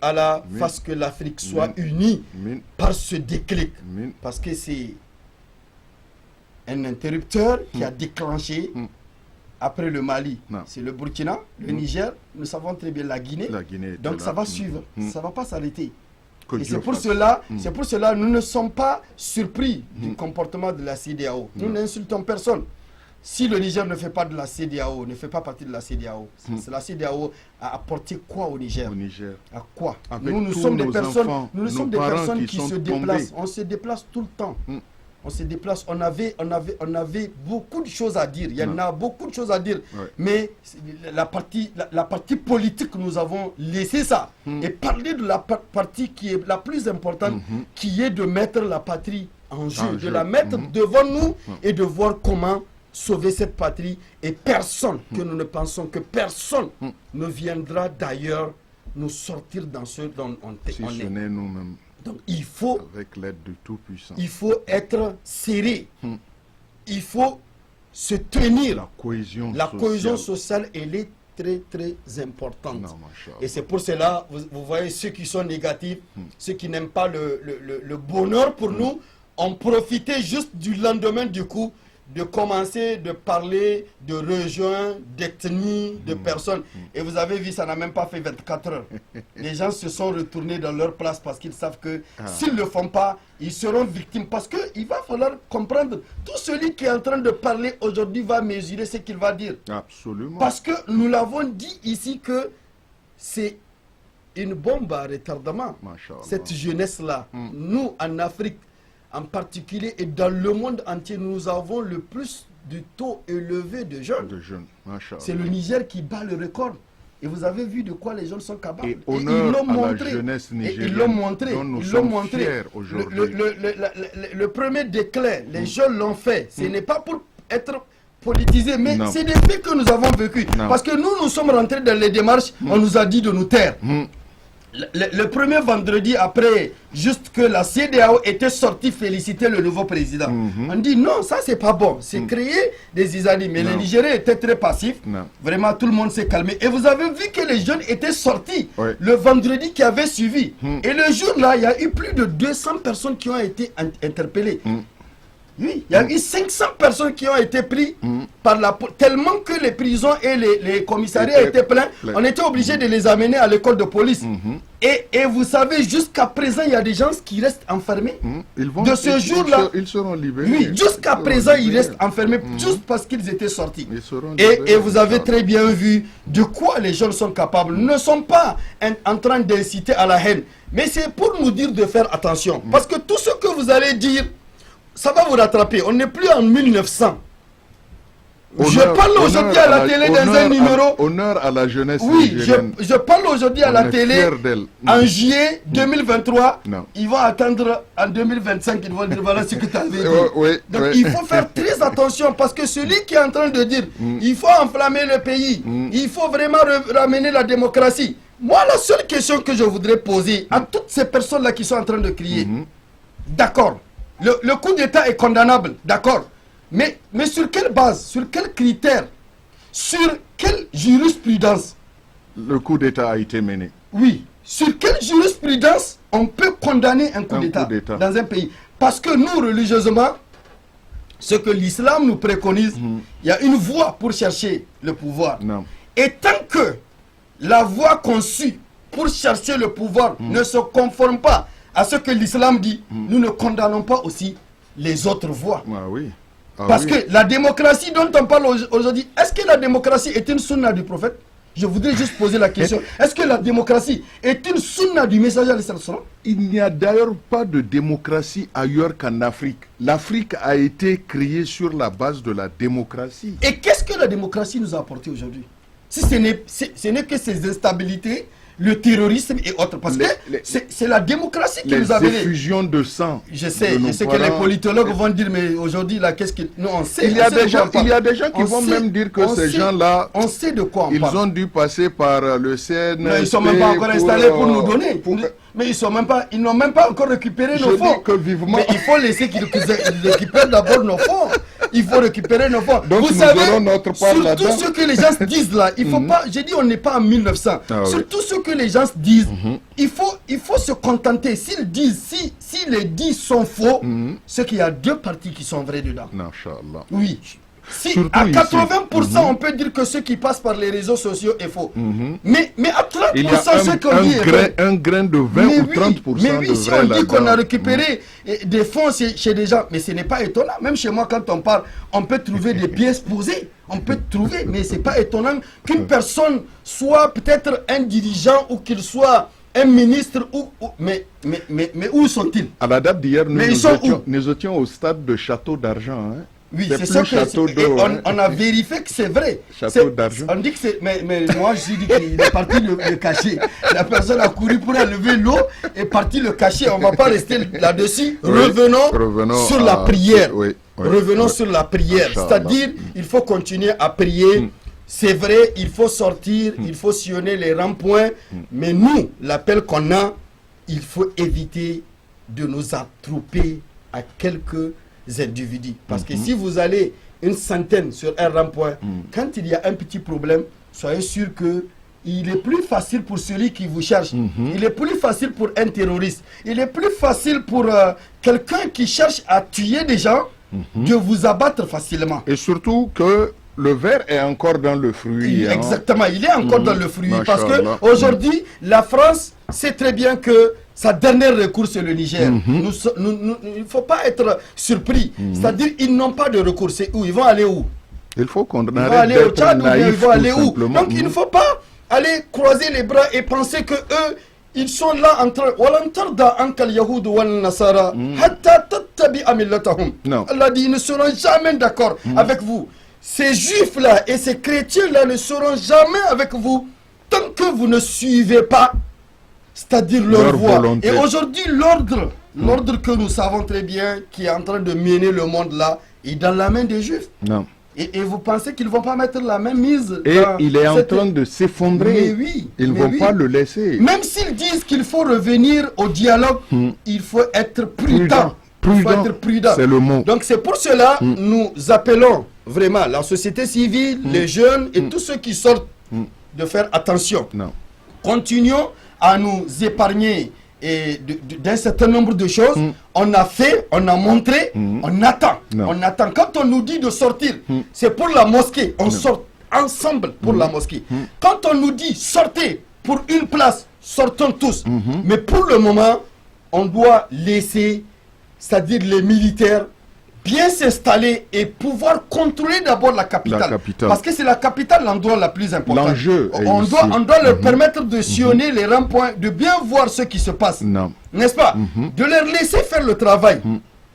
Allah fasse que l'Afrique soit unie Amen. par ce déclic. Amen. Parce que c'est un interrupteur qui a déclenché après le Mali. C'est le Burkina, le Niger, nous savons très bien la Guinée. Donc ça va suivre, ça ne va pas s'arrêter. Et c'est pour cela, nous ne sommes pas surpris du comportement de la CEDEAO. Nous n'insultons personne. Si le Niger ne fait pas de la CEDEAO, ne fait pas partie de la CEDEAO, la CEDEAO a apporté quoi au Niger? À quoi? Nous sommes des personnes, nous sommes des personnes qui se déplacent. On se déplace tout le temps. On se déplace. On avait beaucoup de choses à dire. Il y en a beaucoup de choses à dire. Ouais. Mais la partie politique, nous avons laissé ça. Et parler de la partie qui est la plus importante, qui est de mettre la patrie en jeu, de la mettre devant nous et de voir comment sauver cette patrie. Et personne, que nous ne pensons que personne ne viendra d'ailleurs nous sortir dans ce dont on Si on ce est. n'est nous-mêmes, Donc il faut avec l'aide du Tout-Puissant. il faut être serré. Il faut se tenir. La cohésion sociale, elle est très très importante. Non, machallah. Et c'est pour cela, vous voyez, ceux qui sont négatifs, ceux qui n'aiment pas le bonheur pour nous, ont profité juste du lendemain du coup de commencer de parler de rejoints, d'ethnie, de personnes. Et vous avez vu, ça n'a même pas fait 24 heures. Les gens se sont retournés dans leur place parce qu'ils savent que s'ils ne le font pas, ils seront victimes. Parce qu'il va falloir comprendre, tout celui qui est en train de parler aujourd'hui va mesurer ce qu'il va dire. Absolument. Parce que nous l'avons dit ici que c'est une bombe à retardement. Machallah. Cette jeunesse-là, nous en Afrique, en particulier et dans le monde entier, nous avons le plus de taux élevé de jeunes. C'est le Niger qui bat le record. Et vous avez vu de quoi les jeunes sont capables. Et honneur ils l'ont à montré. la jeunesse nigérienne. Ils l'ont montré. Dont nous Ils l'ont sommes montré. fiers aujourd'hui. Le premier déclin, les jeunes l'ont fait. Ce n'est pas pour être politisé, mais c'est des faits que nous avons vécu. Parce que nous sommes rentrés dans les démarches, on nous a dit de nous taire. Le premier vendredi après, juste que la CEDEAO était sortie féliciter le nouveau président. On dit non, ça c'est pas bon. C'est créer des isanies. Mais les Nigériens étaient très passifs. Vraiment, tout le monde s'est calmé. Et vous avez vu que les jeunes étaient sortis le vendredi qui avait suivi. Et le jour-là, il y a eu plus de 200 personnes qui ont été interpellées. Oui, il y a eu 500 personnes qui ont été prises par la police. Tellement que les prisons et les commissariats étaient pleins, on était obligé de les amener à l'école de police. Et vous savez, jusqu'à présent, il y a des gens qui restent enfermés. De ce jour-là, ils seront libérés. Oui, jusqu'à présent, ils restent enfermés juste parce qu'ils étaient sortis. Et vous avez très bien vu de quoi les jeunes sont capables. Ils ne sont pas en train d'inciter à la haine. Mais c'est pour nous dire de faire attention. Parce que tout ce que vous allez dire, ça va vous rattraper. On n'est plus en 1900. Je parle aujourd'hui à la télé dans un numéro. Honneur à la jeunesse. Oui, je parle aujourd'hui à la télé. En juillet 2023, ils vont attendre en 2025. Ils vont dire voilà ce que tu avais dit. Donc il faut faire très attention parce que celui qui est en train de dire il faut enflammer le pays, il faut vraiment ramener la démocratie. Moi, la seule question que je voudrais poser à toutes ces personnes-là qui sont en train de crier, d'accord. Le coup d'État est condamnable, d'accord. Mais sur quelle base, sur quels critères, sur quelle jurisprudence le coup d'État a été mené? Oui. Sur quelle jurisprudence on peut condamner un coup d'État dans un pays? Parce que nous, religieusement, ce que l'islam nous préconise, il y a une voie pour chercher le pouvoir. Et tant que la voie conçue pour chercher le pouvoir ne se conforme pas à ce que l'islam dit, nous ne condamnons pas aussi les autres voies. Parce que la démocratie dont on parle aujourd'hui, est-ce que la démocratie est une sunna du prophète? Je voudrais juste poser la question. Est-ce que la démocratie est une sunna du messager alayhi salam? Il n'y a d'ailleurs pas de démocratie ailleurs qu'en Afrique. L'Afrique a été créée sur la base de la démocratie. Et qu'est-ce que la démocratie nous a apporté aujourd'hui? Si ce n'est que ces instabilités, le terrorisme et autres. Parce que c'est la démocratie qui nous a mené. Les effusions de sang. Je sais que les politologues vont dire, mais aujourd'hui, là, qu'est-ce que... Non, on sait. Il y a des gens qui vont même dire que ces gens-là... On sait de quoi on parle. Ils ont dû passer par le CNSP. Mais ils ne sont même pas encore installés pour nous donner. Mais ils n'ont même pas encore récupéré nos fonds. Mais il faut laisser qu'ils récupèrent d'abord nos fonds. Il faut récupérer nos fonds. Donc vous savez, sur tout ce que les gens disent là, il faut pas... J'ai dit, on n'est pas en 1900. Sur tout ce que les gens disent, il faut se contenter. S'ils disent, si les 10 sont faux, c'est qu'il y a 2 parties qui sont vraies dedans. Inch'Allah. Oui. Si à 80%, on peut dire que ce qui passe par les réseaux sociaux est faux. Mais à 30%, ce qu'on dit est vrai. Un grain de 20 ou 30% mais oui, si on dit qu'on a récupéré des fonds chez des gens, mais ce n'est pas étonnant. Même chez moi, quand on parle, on peut trouver des pièces posées. On peut trouver, mais ce n'est pas étonnant qu'une personne soit peut-être un dirigeant ou qu'il soit un ministre, mais où sont-ils? À la date d'hier, nous étions au stade de Château d'Argent. Oui, c'est ça que on a vérifié que c'est vrai. Château d'Argent. On dit que c'est... Mais moi, je dis qu'il est parti le cacher. La personne a couru pour enlever l'eau et parti le cacher. On ne va pas rester là-dessus. Revenons sur la prière. Revenons sur la prière. C'est-à-dire, il faut continuer à prier c'est vrai, il faut sortir, il faut sillonner les ronds-points, mais nous, l'appel qu'on a, il faut éviter de nous attrouper à quelques individus. Parce que si vous allez une centaine sur un rond-point, quand il y a un petit problème, soyez sûr que il est plus facile pour celui qui vous cherche. Il est plus facile pour un terroriste. Il est plus facile pour quelqu'un qui cherche à tuer des gens de vous abattre facilement. Et surtout que le verre est encore dans le fruit. Exactement, il est encore dans le fruit. Parce qu'aujourd'hui, la France sait très bien que sa dernière recours, c'est le Niger. Il ne faut pas être surpris. C'est-à-dire ils n'ont pas de recours. C'est où? Ils vont aller où? Il faut qu'on arrête aller au Tchad ou bien ils vont aller où? Donc il ne faut pas aller croiser les bras et penser que eux, ils sont là en train. Non. Allah dit, ils ne seront jamais d'accord avec vous. Ces juifs-là et ces chrétiens-là ne seront jamais avec vous tant que vous ne suivez pas, c'est-à-dire leur voie. Volonté. Et aujourd'hui, l'ordre que nous savons très bien, qui est en train de mener le monde là, est dans la main des juifs. Non. Et vous pensez qu'ils ne vont pas mettre la même mise? Et il est en train de s'effondrer. Mais oui. Ils ne vont pas le laisser. Même s'ils disent qu'il faut revenir au dialogue, il faut être prudent. Il faut être prudent. C'est le mot. Donc c'est pour cela nous appelons vraiment la société civile, les jeunes et tous ceux qui sortent de faire attention. Non. Continuons à nous épargner d'un certain nombre de choses. On a fait, on a montré, on attend. On attend. Quand on nous dit de sortir, c'est pour la mosquée. On sort ensemble pour la mosquée. Quand on nous dit sortez pour une place, sortons tous. Mais pour le moment, on doit laisser, c'est-à-dire les militaires, bien s'installer et pouvoir contrôler d'abord la capitale. Parce que c'est la capitale l'endroit la plus importante. L'enjeu on doit leur permettre de sillonner les ronds-points, de bien voir ce qui se passe. N'est-ce pas? De leur laisser faire le travail.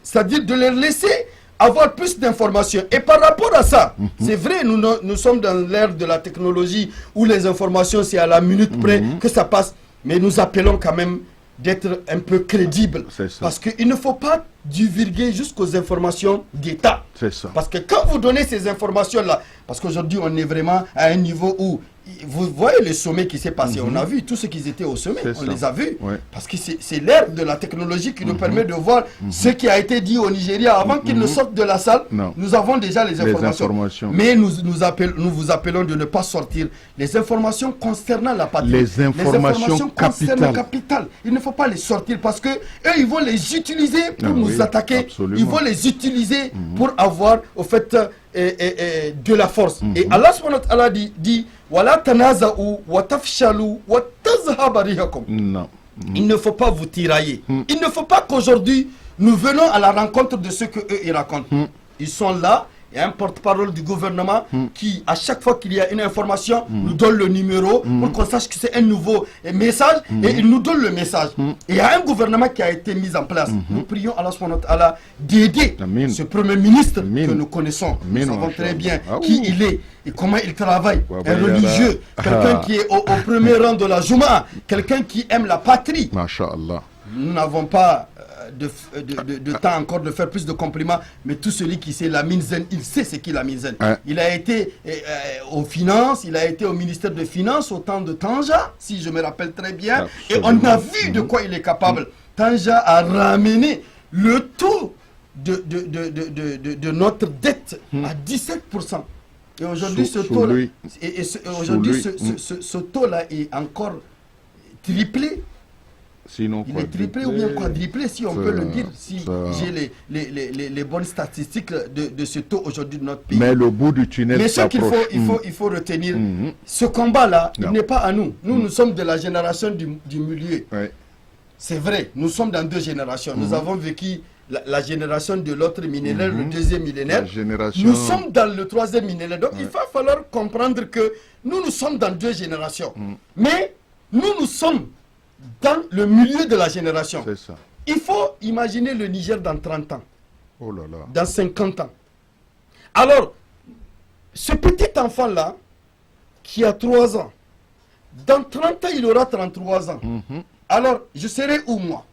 C'est-à-dire de leur laisser avoir plus d'informations. Et par rapport à ça, c'est vrai, nous sommes dans l'ère de la technologie où les informations, c'est à la minute près que ça passe. Mais nous appelons quand même d'être un peu crédible. Parce qu'il ne faut pas divulguer jusqu'aux informations d'État. C'est ça. Parce que quand vous donnez ces informations-là, parce qu'aujourd'hui on est vraiment à un niveau où, vous voyez le sommet qui s'est passé, on a vu tous ceux qui étaient au sommet, on les a vus. Parce que c'est l'ère de la technologie qui nous permet de voir ce qui a été dit au Nigeria avant qu'ils ne sortent de la salle. Nous avons déjà les informations. Mais nous vous appelons de ne pas sortir les informations concernant la patrie. Les informations capitales. Il ne faut pas les sortir parce que eux, ils vont les utiliser pour nous attaquer. Absolument. Ils vont les utiliser pour avoir, au fait, de la force. Et Allah subhanahu wa ta'ala dit Wala tanaza'u wa tafshalu wa tazhaba rihakum. Il ne faut pas vous tirailler. Il ne faut pas qu'aujourd'hui nous venons à la rencontre de ce que eux ils racontent. Ils sont là. Il y a un porte-parole du gouvernement qui, à chaque fois qu'il y a une information, nous donne le numéro pour qu'on sache que c'est un nouveau message et il nous donne le message. Et il y a un gouvernement qui a été mis en place. Nous prions Allah subhanahu wa ta'ala d'aider ce premier ministre que nous connaissons. Nous savons très bien qui il est et comment il travaille. Un religieux, quelqu'un qui est au premier rang de la Juma, quelqu'un qui aime la patrie. Masha'Allah. Nous n'avons pas de temps encore de faire plus de compliments, mais tout celui qui sait la Minzen, il sait ce qu'est la Minzen. Il a été aux finances, il a été au ministère des Finances au temps de Tanja, si je me rappelle très bien, et on a vu de quoi il est capable. Tanja a ramené le taux de notre dette à 17%. Et aujourd'hui, ce taux-là est encore triplé. Sinon, il est triplé ou bien quadruplé, si on peut le dire, si j'ai les bonnes statistiques de ce taux aujourd'hui de notre pays. Mais le bout du tunnel. Mais ce qu'il faut retenir, ce combat-là, il n'est pas à nous. Nous sommes de la génération du milieu. C'est vrai, nous sommes dans deux générations. Nous avons vécu la génération de l'autre millénaire, le deuxième millénaire. Nous sommes dans le troisième millénaire. Donc il va falloir comprendre que nous sommes dans deux générations. Mais nous sommes dans le milieu de la génération. C'est ça. Il faut imaginer le Niger dans 30 ans. Oh là là. Dans 50 ans. Alors, ce petit enfant-là, qui a 3 ans, dans 30 ans, il aura 33 ans. Alors, je serai où, moi?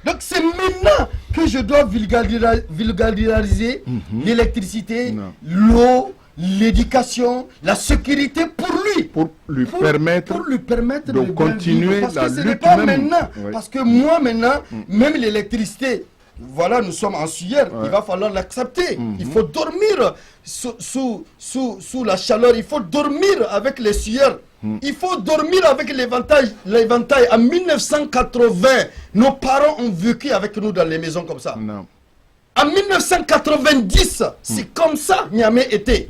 Donc, c'est maintenant que je dois vulgariser l'électricité, l'eau, l'éducation, la sécurité pour lui. Pour lui permettre de continuer parce la que ce n'est lutte pas même. maintenant. Oui. Parce que moi maintenant, même l'électricité, voilà, nous sommes en sueur, il va falloir l'accepter. Il faut dormir sous la chaleur, il faut dormir avec les sueurs. Il faut dormir avec l'éventail. En 1980, nos parents ont vécu avec nous dans les maisons comme ça. Non. En 1990, c'est comme ça Niamey était.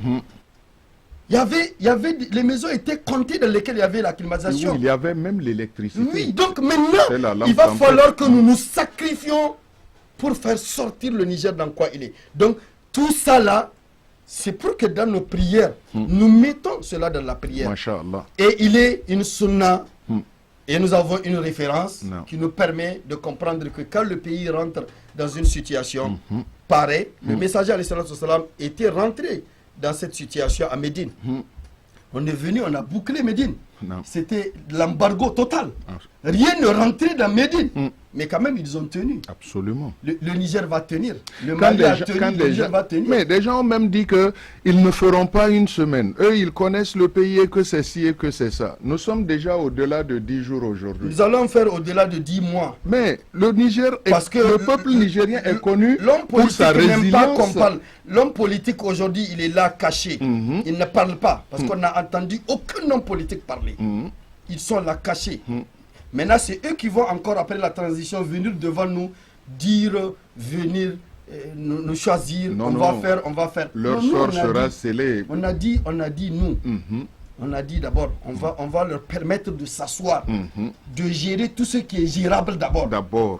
Les maisons étaient comptées dans lesquelles il y avait la climatisation. Oui, il y avait même l'électricité. Oui, donc maintenant, il va falloir que nous nous sacrifions pour faire sortir le Niger dans quoi il est. Donc, tout ça là, c'est pour que dans nos prières, nous mettons cela dans la prière. Masha'Allah. Et il est une sunna. Et nous avons une référence Non. qui nous permet de comprendre que quand le pays rentre dans une situation pareille, le messager alayhi salatu wassalam était rentré dans cette situation à Médine. On est venu, on a bouclé Médine. C'était l'embargo total. Rien ne rentrait dans Médine. Mais quand même, ils ont tenu. Absolument. Le Niger va tenir. Le Mali a tenu, le Niger va tenir. Mais des gens ont même dit qu'ils ne feront pas une semaine. Eux, ils connaissent le pays et que c'est ci et que c'est ça. Nous sommes déjà au-delà de 10 jours aujourd'hui. Nous allons faire au-delà de 10 mois. Mais le Niger, Parce que le peuple nigérien est connu pour sa n'aime pas qu'on résilience. parle. L'homme politique aujourd'hui, il est là caché. Il ne parle pas. Parce qu'on n'a entendu aucun homme politique parler. Ils sont là cachés. Maintenant, c'est eux qui vont encore, après la transition, venir devant nous, dire, venir nous choisir. On va faire. Leur sort sera scellé. On a dit nous. On a dit d'abord, on va leur permettre de s'asseoir, de gérer tout ce qui est gérable d'abord,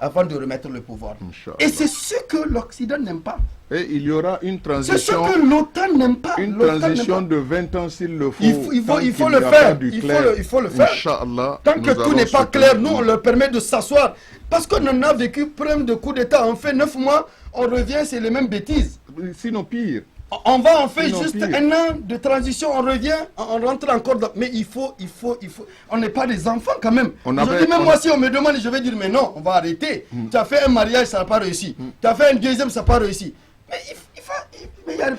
avant de remettre le pouvoir. Et c'est ce que l'Occident n'aime pas. Et il y aura une transition. C'est ce que l'OTAN n'aime pas. Une transition de 20 ans s'il le faut. Il faut le faire. Il faut le faire. Tant que tout n'est pas clair, nous on leur permet de s'asseoir. Parce qu'on en a vécu plein de coups d'État. On fait 9 mois, on revient, c'est les mêmes bêtises. Sinon pire. On fait juste un an de transition, on revient, on rentre encore dans... Mais il faut... On n'est pas des enfants quand même. Moi, si on me demande, je vais dire, mais non, on va arrêter. Tu as fait un mariage, ça n'a pas réussi. Tu as fait un deuxième, ça n'a pas réussi. Mais il y a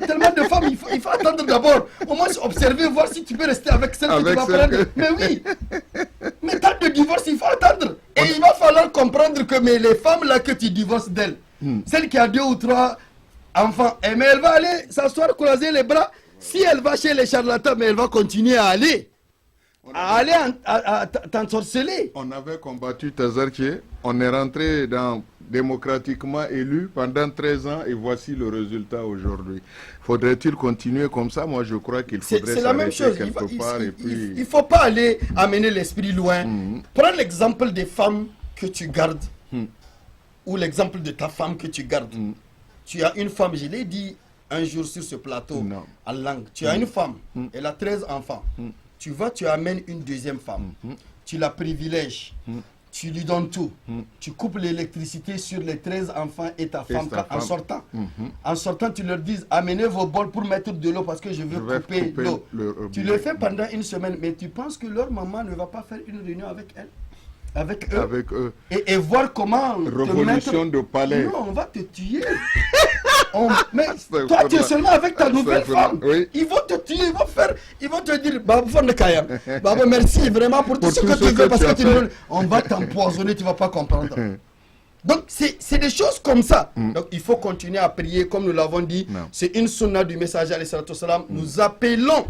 tellement de femmes, il faut attendre d'abord. Au moins observer, voir si tu peux rester avec celle que tu vas prendre. Mais oui. Mais tant de divorce, il faut attendre. Et il va falloir comprendre que les femmes là que tu divorces d'elles, celle qui a 2 ou 3... enfant, mais elle va aller s'asseoir, croiser les bras. Si elle va chez les charlatans, mais elle va continuer à aller t'ensorceler. On avait combattu Tazarkié, on est rentré démocratiquement élu pendant 13 ans et voici le résultat aujourd'hui. Faudrait-il continuer comme ça? Moi je crois qu'il faudrait c'est la même chose. Il ne faut pas aller amener l'esprit loin. Prends l'exemple des femmes que tu gardes ou l'exemple de ta femme que tu gardes. Tu as une femme, je l'ai dit un jour sur ce plateau, en langue. Tu as une femme, elle a 13 enfants. Tu vas, tu amènes une deuxième femme. Tu la privilèges. Tu lui donnes tout. Tu coupes l'électricité sur les 13 enfants et ta femme en sortant. En sortant, tu leur dis, amenez vos bols pour mettre de l'eau parce que je veux couper l'eau. Tu le fais pendant une semaine, mais tu penses que leur maman ne va pas faire une réunion avec elle? Avec eux. Et voir comment révolution de palais. Non, on va te tuer. Mais toi tu es seulement avec ta nouvelle femme. Ils vont te tuer, ils vont te dire Baba merci vraiment pour tout ce que tu veux parce que on va t'empoisonner, tu ne vas pas comprendre. Donc c'est des choses comme ça. Donc il faut continuer à prier comme nous l'avons dit. C'est une sunna du messager alayhi salatu wassalam. Nous appelons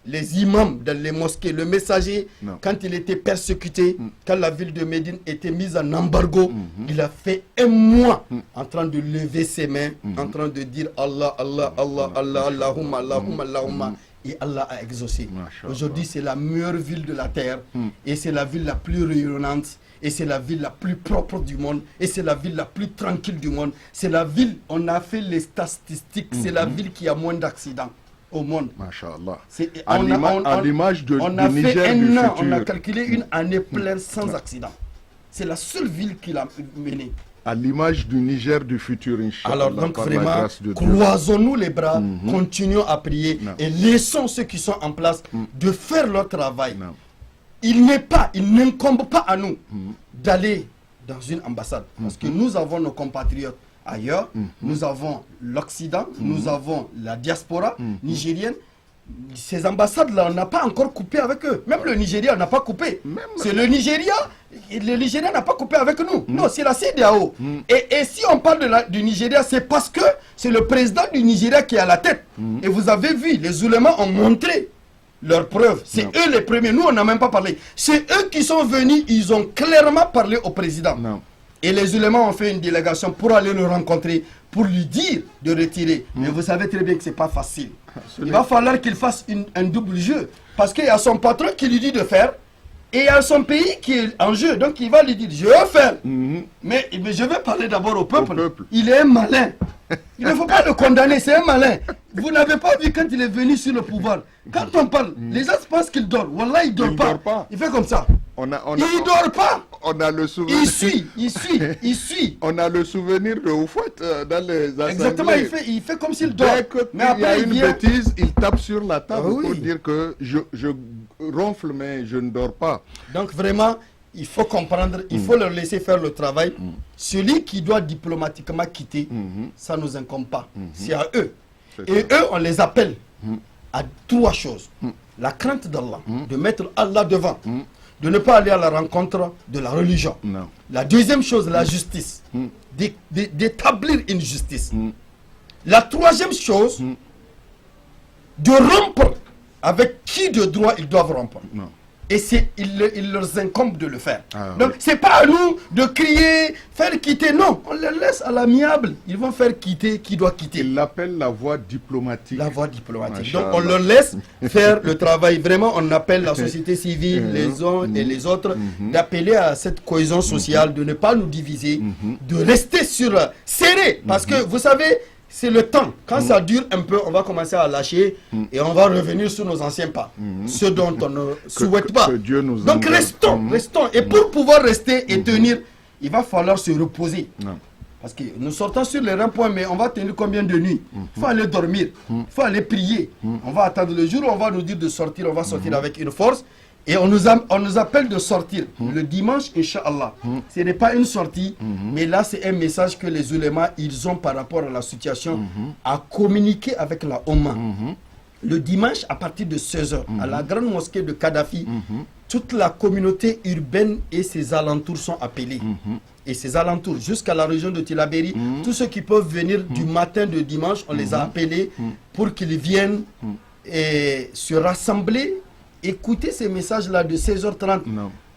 les imams dans les mosquées, le messager, quand il était persécuté, quand la ville de Médine était mise en embargo, il a fait 1 mois en train de lever ses mains, en train de dire Allah, Allah, Allah, Allah, Allahumma, Allahumma, Allahumma. Et Allah a exaucé. Aujourd'hui, c'est la meilleure ville de la terre et c'est la ville la plus rayonnante et c'est la ville la plus propre du monde et c'est la ville la plus tranquille du monde. C'est la ville, on a fait les statistiques, c'est la ville qui a moins d'accidents au monde. Masha'Allah. À l'image du Niger du futur. On a calculé une année pleine sans accident. C'est la seule ville qui l'a menée. À l'image du Niger du futur, Inch'Allah. Alors donc vraiment, croisons-nous les bras, continuons à prier et laissons ceux qui sont en place de faire leur travail. Il n'incombe pas à nous d'aller dans une ambassade. Parce que nous avons nos compatriotes ailleurs, nous avons l'Occident, nous avons la diaspora nigérienne. Ces ambassades-là, on n'a pas encore coupé avec eux. Même le Nigeria n'a pas coupé. C'est le Nigeria n'a pas coupé avec nous. Non, c'est la CEDEAO. Et si on parle du Nigeria, c'est parce que c'est le président du Nigeria qui est à la tête. Et vous avez vu, les oulémas ont montré leurs preuves. C'est eux les premiers. Nous, on n'a même pas parlé. C'est eux qui sont venus, ils ont clairement parlé au président. Et les oulémas ont fait une délégation pour aller le rencontrer, pour lui dire de retirer. Mais vous savez très bien que ce n'est pas facile. Il va falloir qu'il fasse un double jeu. Parce qu'il y a son patron qui lui dit de faire, et il y a son pays qui est en jeu. Donc il va lui dire, je vais faire. Mais je vais parler d'abord au peuple. Il est un malin. Il ne faut pas le condamner, c'est un malin. Vous n'avez pas vu quand il est venu sur le pouvoir. Quand on parle, les gens pensent qu'il dort. Wallah, il ne dort pas. Il fait comme ça. Il ne dort pas. On a le souvenir. Il suit. On a le souvenir de Oufouette dans les assemblées. Exactement, il fait comme s'il dort. Mais après, il y a une bêtise, il tape sur la table pour dire que je ronfle, mais je ne dors pas. Donc vraiment, il faut comprendre, il faut leur laisser faire le travail. Celui qui doit diplomatiquement quitter, ça ne nous incombe pas. C'est à eux. Et eux, on les appelle à 3 choses. La crainte d'Allah, de mettre Allah devant. De ne pas aller à la rencontre de la religion. La deuxième chose, la justice. D'établir une justice. La troisième chose, de rompre avec qui de droit ils doivent rompre. Et il leur incombe de le faire. Donc, ce n'est pas à nous de crier, faire quitter. Non, on les laisse à l'amiable. Ils vont faire quitter qui doit quitter. Ils l'appellent la voie diplomatique. La voie diplomatique. Donc, on leur laisse faire le travail. Vraiment, on appelle la société civile, les uns et les autres, d'appeler à cette cohésion sociale, de ne pas nous diviser, de rester serré. Parce que, vous savez, c'est le temps. Quand ça dure un peu, on va commencer à lâcher et on va revenir sur nos anciens pas. Ce dont on ne souhaite pas. Donc restons. Et pour pouvoir rester et tenir, il va falloir se reposer. Parce que nous sortons sur les ronds-points, mais on va tenir combien de nuits? Il faut aller dormir, il faut aller prier. On va attendre le jour où on va nous dire de sortir, on va sortir avec une force. Et on nous appelle de sortir le dimanche, Inch'Allah. Ce n'est pas une sortie, mais là c'est un message que les ulémas, ils ont par rapport à la situation, à communiquer avec la Oumma. Le dimanche, à partir de 16h, à la grande mosquée de Kadhafi, toute la communauté urbaine et ses alentours sont appelés. Et ses alentours, jusqu'à la région de Tillabéri, tous ceux qui peuvent venir du matin de dimanche, on les a appelés pour qu'ils viennent et se rassembler. Écoutez ces messages-là de 16h30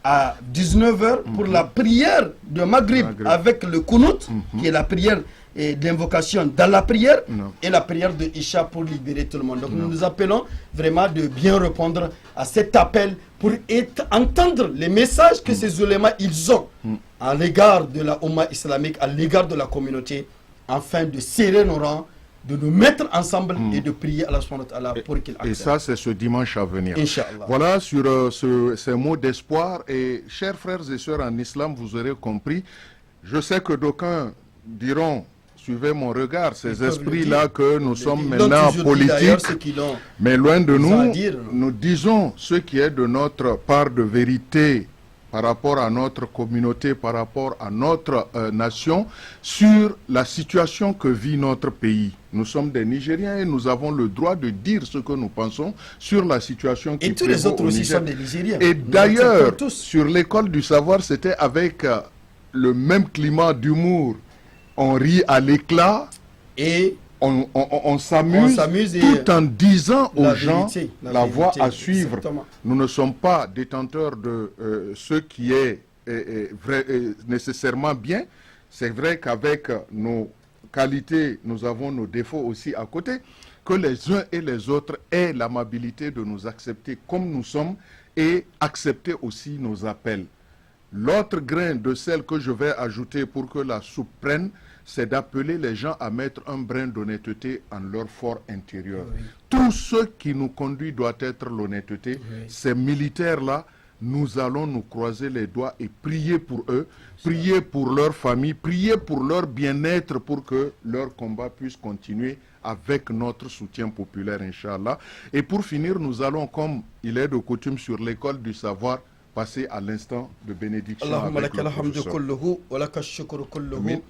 à 19h pour la prière de Maghrib avec le Kunut, qui est la prière d'invocation dans la prière, et la prière de Isha pour libérer tout le monde. Donc nous nous appelons vraiment de bien répondre à cet appel pour entendre les messages que ces ulémas ils ont à l'égard de la Oumma islamique, à l'égard de la communauté, afin de serrer nos rangs, de nous mettre ensemble et de prier Allah subhanahu wa ta'ala pour qu'il accepte. Et ça, c'est ce dimanche à venir. Inch'Allah. Voilà, sur ces mots d'espoir. Et chers frères et sœurs en islam, vous aurez compris. Je sais que d'aucuns diront, suivez mon regard, ces esprits-là que nous sommes maintenant politiques. Mais loin de nous, nous disons ce qui est de notre part de vérité par rapport à notre communauté, par rapport à notre nation, sur la situation que vit notre pays. Nous sommes des Nigériens et nous avons le droit de dire ce que nous pensons sur la situation qui prévaut. Et tous les autres aussi sont des Nigériens. Et d'ailleurs, sur l'école du savoir, c'était avec le même climat d'humour. On rit à l'éclat et on s'amuse tout en disant aux gens la voie à suivre. Exactement. Nous ne sommes pas détenteurs de ce qui est nécessairement bien. C'est vrai qu'avec nos qualités, nous avons nos défauts aussi à côté. Que les uns et les autres aient l'amabilité de nous accepter comme nous sommes et accepter aussi nos appels. L'autre grain de sel que je vais ajouter pour que la soupe prenne, c'est d'appeler les gens à mettre un brin d'honnêteté en leur fort intérieur. Oui. Tout ce qui nous conduit doit être l'honnêteté. Oui. Ces militaires-là, nous allons nous croiser les doigts et prier pour eux, prier pour leur famille, prier pour leur bien-être pour que leur combat puisse continuer avec notre soutien populaire, Inch'Allah. Et pour finir, nous allons, comme il est de coutume sur l'école du savoir, passer à l'instant de bénédiction. Allahumma laka alhamdu kulluhu wa laka ash-shukru kulluhu.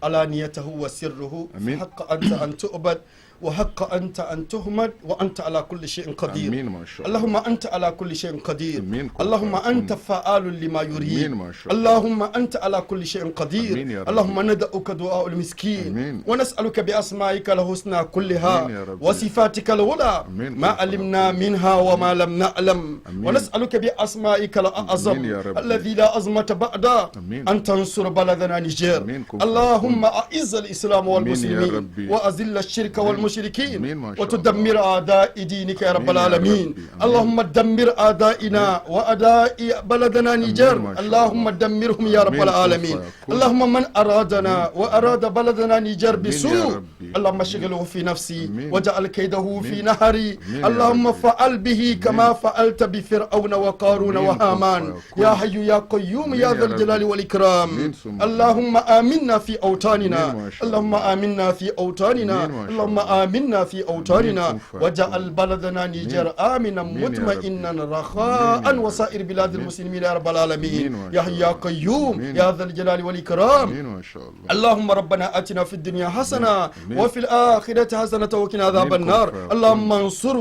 علانيته وسره. أمين. حق أنت أن تؤبد، وحق أنت أن تهمد، وأنت على كل شيء قدير. أمين ما شاء الله. اللهم أنت على كل شيء قدير. أمين. اللهم أنت فعال لما يريد. أمين ما شاء الله. اللهم أنت على كل شيء قدير. أمين يا رب. اللهم ندعوك دعاء المسكين. أمين. ونسألك بأسمائك الحسنى كلها أمين يا رب. وصفاتك العلى أمين. ما علمنا منها وما لم نعلم. أمين. ونسألك بأسمائك الأعظم أمين يا رب. الذي لا عظمة بعده أمين. أن تنصر بلدنا نيجير. أمين. اللهم أعز الإسلام والمسلمين ربي. وأذل الشرك والمشركين أمين ما شاء وتدمر أعداء دينك يا رب أمين يا العالمين. ربي. أمين. اللهم دمر أعدائنا وأعداء بلدنا نيجر. ما شاء اللهم الله. دمرهم يا رب أمين. العالمين. كن فيكون. اللهم من أرادنا وأراد بلدنا نيجر أمين يا بسوء ربي. اللهم اشغله في نفسي أمين. وجعل كيده في نهري. أمين يا اللهم ربي. فعل به كما فعلت بفرعون وقارون أمين. وهامان. كن فيكون. يا حي يا قيوم أمين يا يا ذا الجلال ربي. والإكرام. أمين ثم اللهم آمنا في أوطاننا. أمين ما شاء اللهم الله. آمنا في أوطاننا. أمين ما شاء اللهم الله. آمنا في أوطاننا أمين كن وجعل فيكون. بلدنا نيجر آمنا أمين يا مطمئنا ربي. رخاء أمين يا وسائر ربي. بلاد أمين. المسلمين يا رب العالمين. أمين ما يا شاء حي يا الله. قيوم أمين. يا ذا الجلال والإكرام. أمين ما شاء الله. اللهم ربنا آتنا في الدنيا حسنة أمين. وفي الآخرة حسنة وقنا عذاب أمين. النار. كن فيكون. اللهم انصر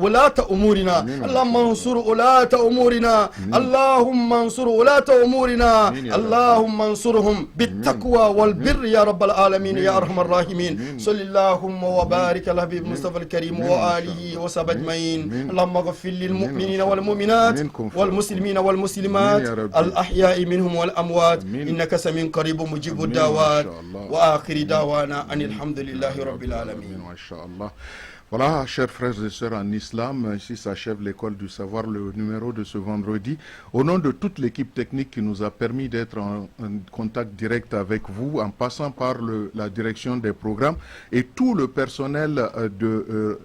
ولاة أمورنا. أمين. اللهم انصر ولاة أمورنا. اللهم انصر ولاة أمورنا. أمين يا رب. اللهم انصرهم بالتقوى والبر يا رب العالمين يا أرحم الراحمين. أمين. صلى اللهم وبارك على حبيب المصطفى الكريم أمين. وآله وصحبه أجمعين. أمين. اللهم اغفر للمؤمنين أمين. والمؤمنات أمين. كن فيكون. والمسلمين والمسلمات أمين يا رب. الأحياء منهم والأموات أمين. إنك سميع قريب مجيب أمين. الدعوات. ما شاء الله. وآخر دعوانا أن الحمد لله رب العالمين. Masha'Allah. Voilà, chers frères et sœurs en islam, ici s'achève l'école du savoir, le numéro de ce vendredi. Au nom de toute l'équipe technique qui nous a permis d'être en contact direct avec vous, en passant par la direction des programmes, et tout le personnel de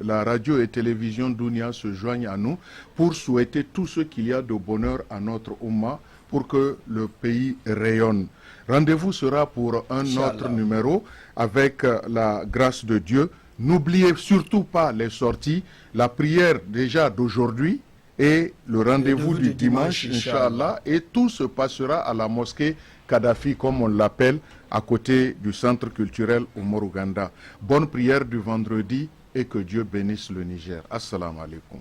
la radio et télévision Dunia se joignent à nous pour souhaiter tout ce qu'il y a de bonheur à notre Ummah pour que le pays rayonne. Rendez-vous sera pour un autre numéro avec la grâce de Dieu. N'oubliez surtout pas les sorties, la prière déjà d'aujourd'hui et le rendez-vous du dimanche, Inch'Allah. Et tout se passera à la mosquée Kadhafi, comme on l'appelle, à côté du centre culturel Omar Ouganda. Bonne prière du vendredi et que Dieu bénisse le Niger. Assalamu alaikum.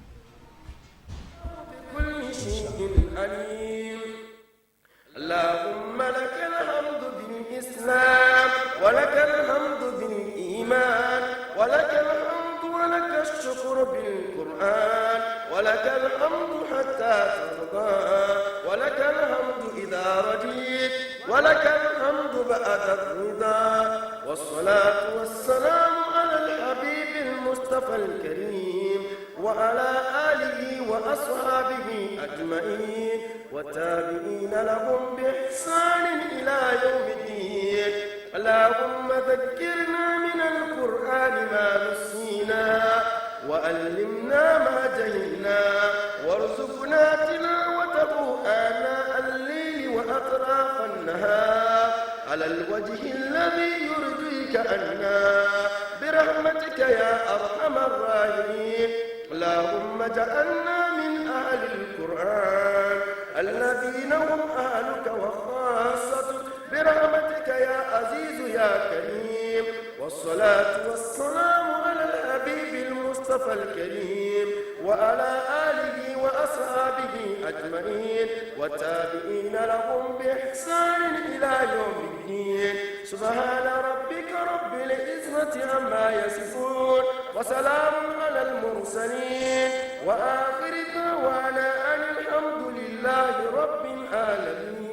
اللهم لك الحمد بالإسلام ولك الحمد بالإيمان ولك الحمد ولك الشكر بالقرآن ولك الحمد حتى ترضى ولك الحمد إذا رضيت ولك الحمد بعد الرضا والصلاة والسلام على الحبيب المصطفى الكريم وعلى آله وأصحابه أجمعين والتابعين لهم بإحسان إلى يوم الدين. اللهم ذكرنا من القرآن ما نسينا وعلمنا ما جهلنا وارزقنا تلاوته آناء الليل وأطراف النهار على الوجه الذي يرضيك عنا برحمتك يا أرحم الراحمين. اللهم اجعلنا من أهل القرآن الذين هم أهلك وخاصتك برحمتك يا عزيز يا كريم. والصلاة والسلام على الحبيب المصطفى الكريم وعلى آله وأصحابه أجمعين والتابعين لهم بإحسان إلى يوم الدين. سبحان ربك رب العزة عما يصفون وسلام على المرسلين وآخر دعوانا أن الحمد لله رب العالمين.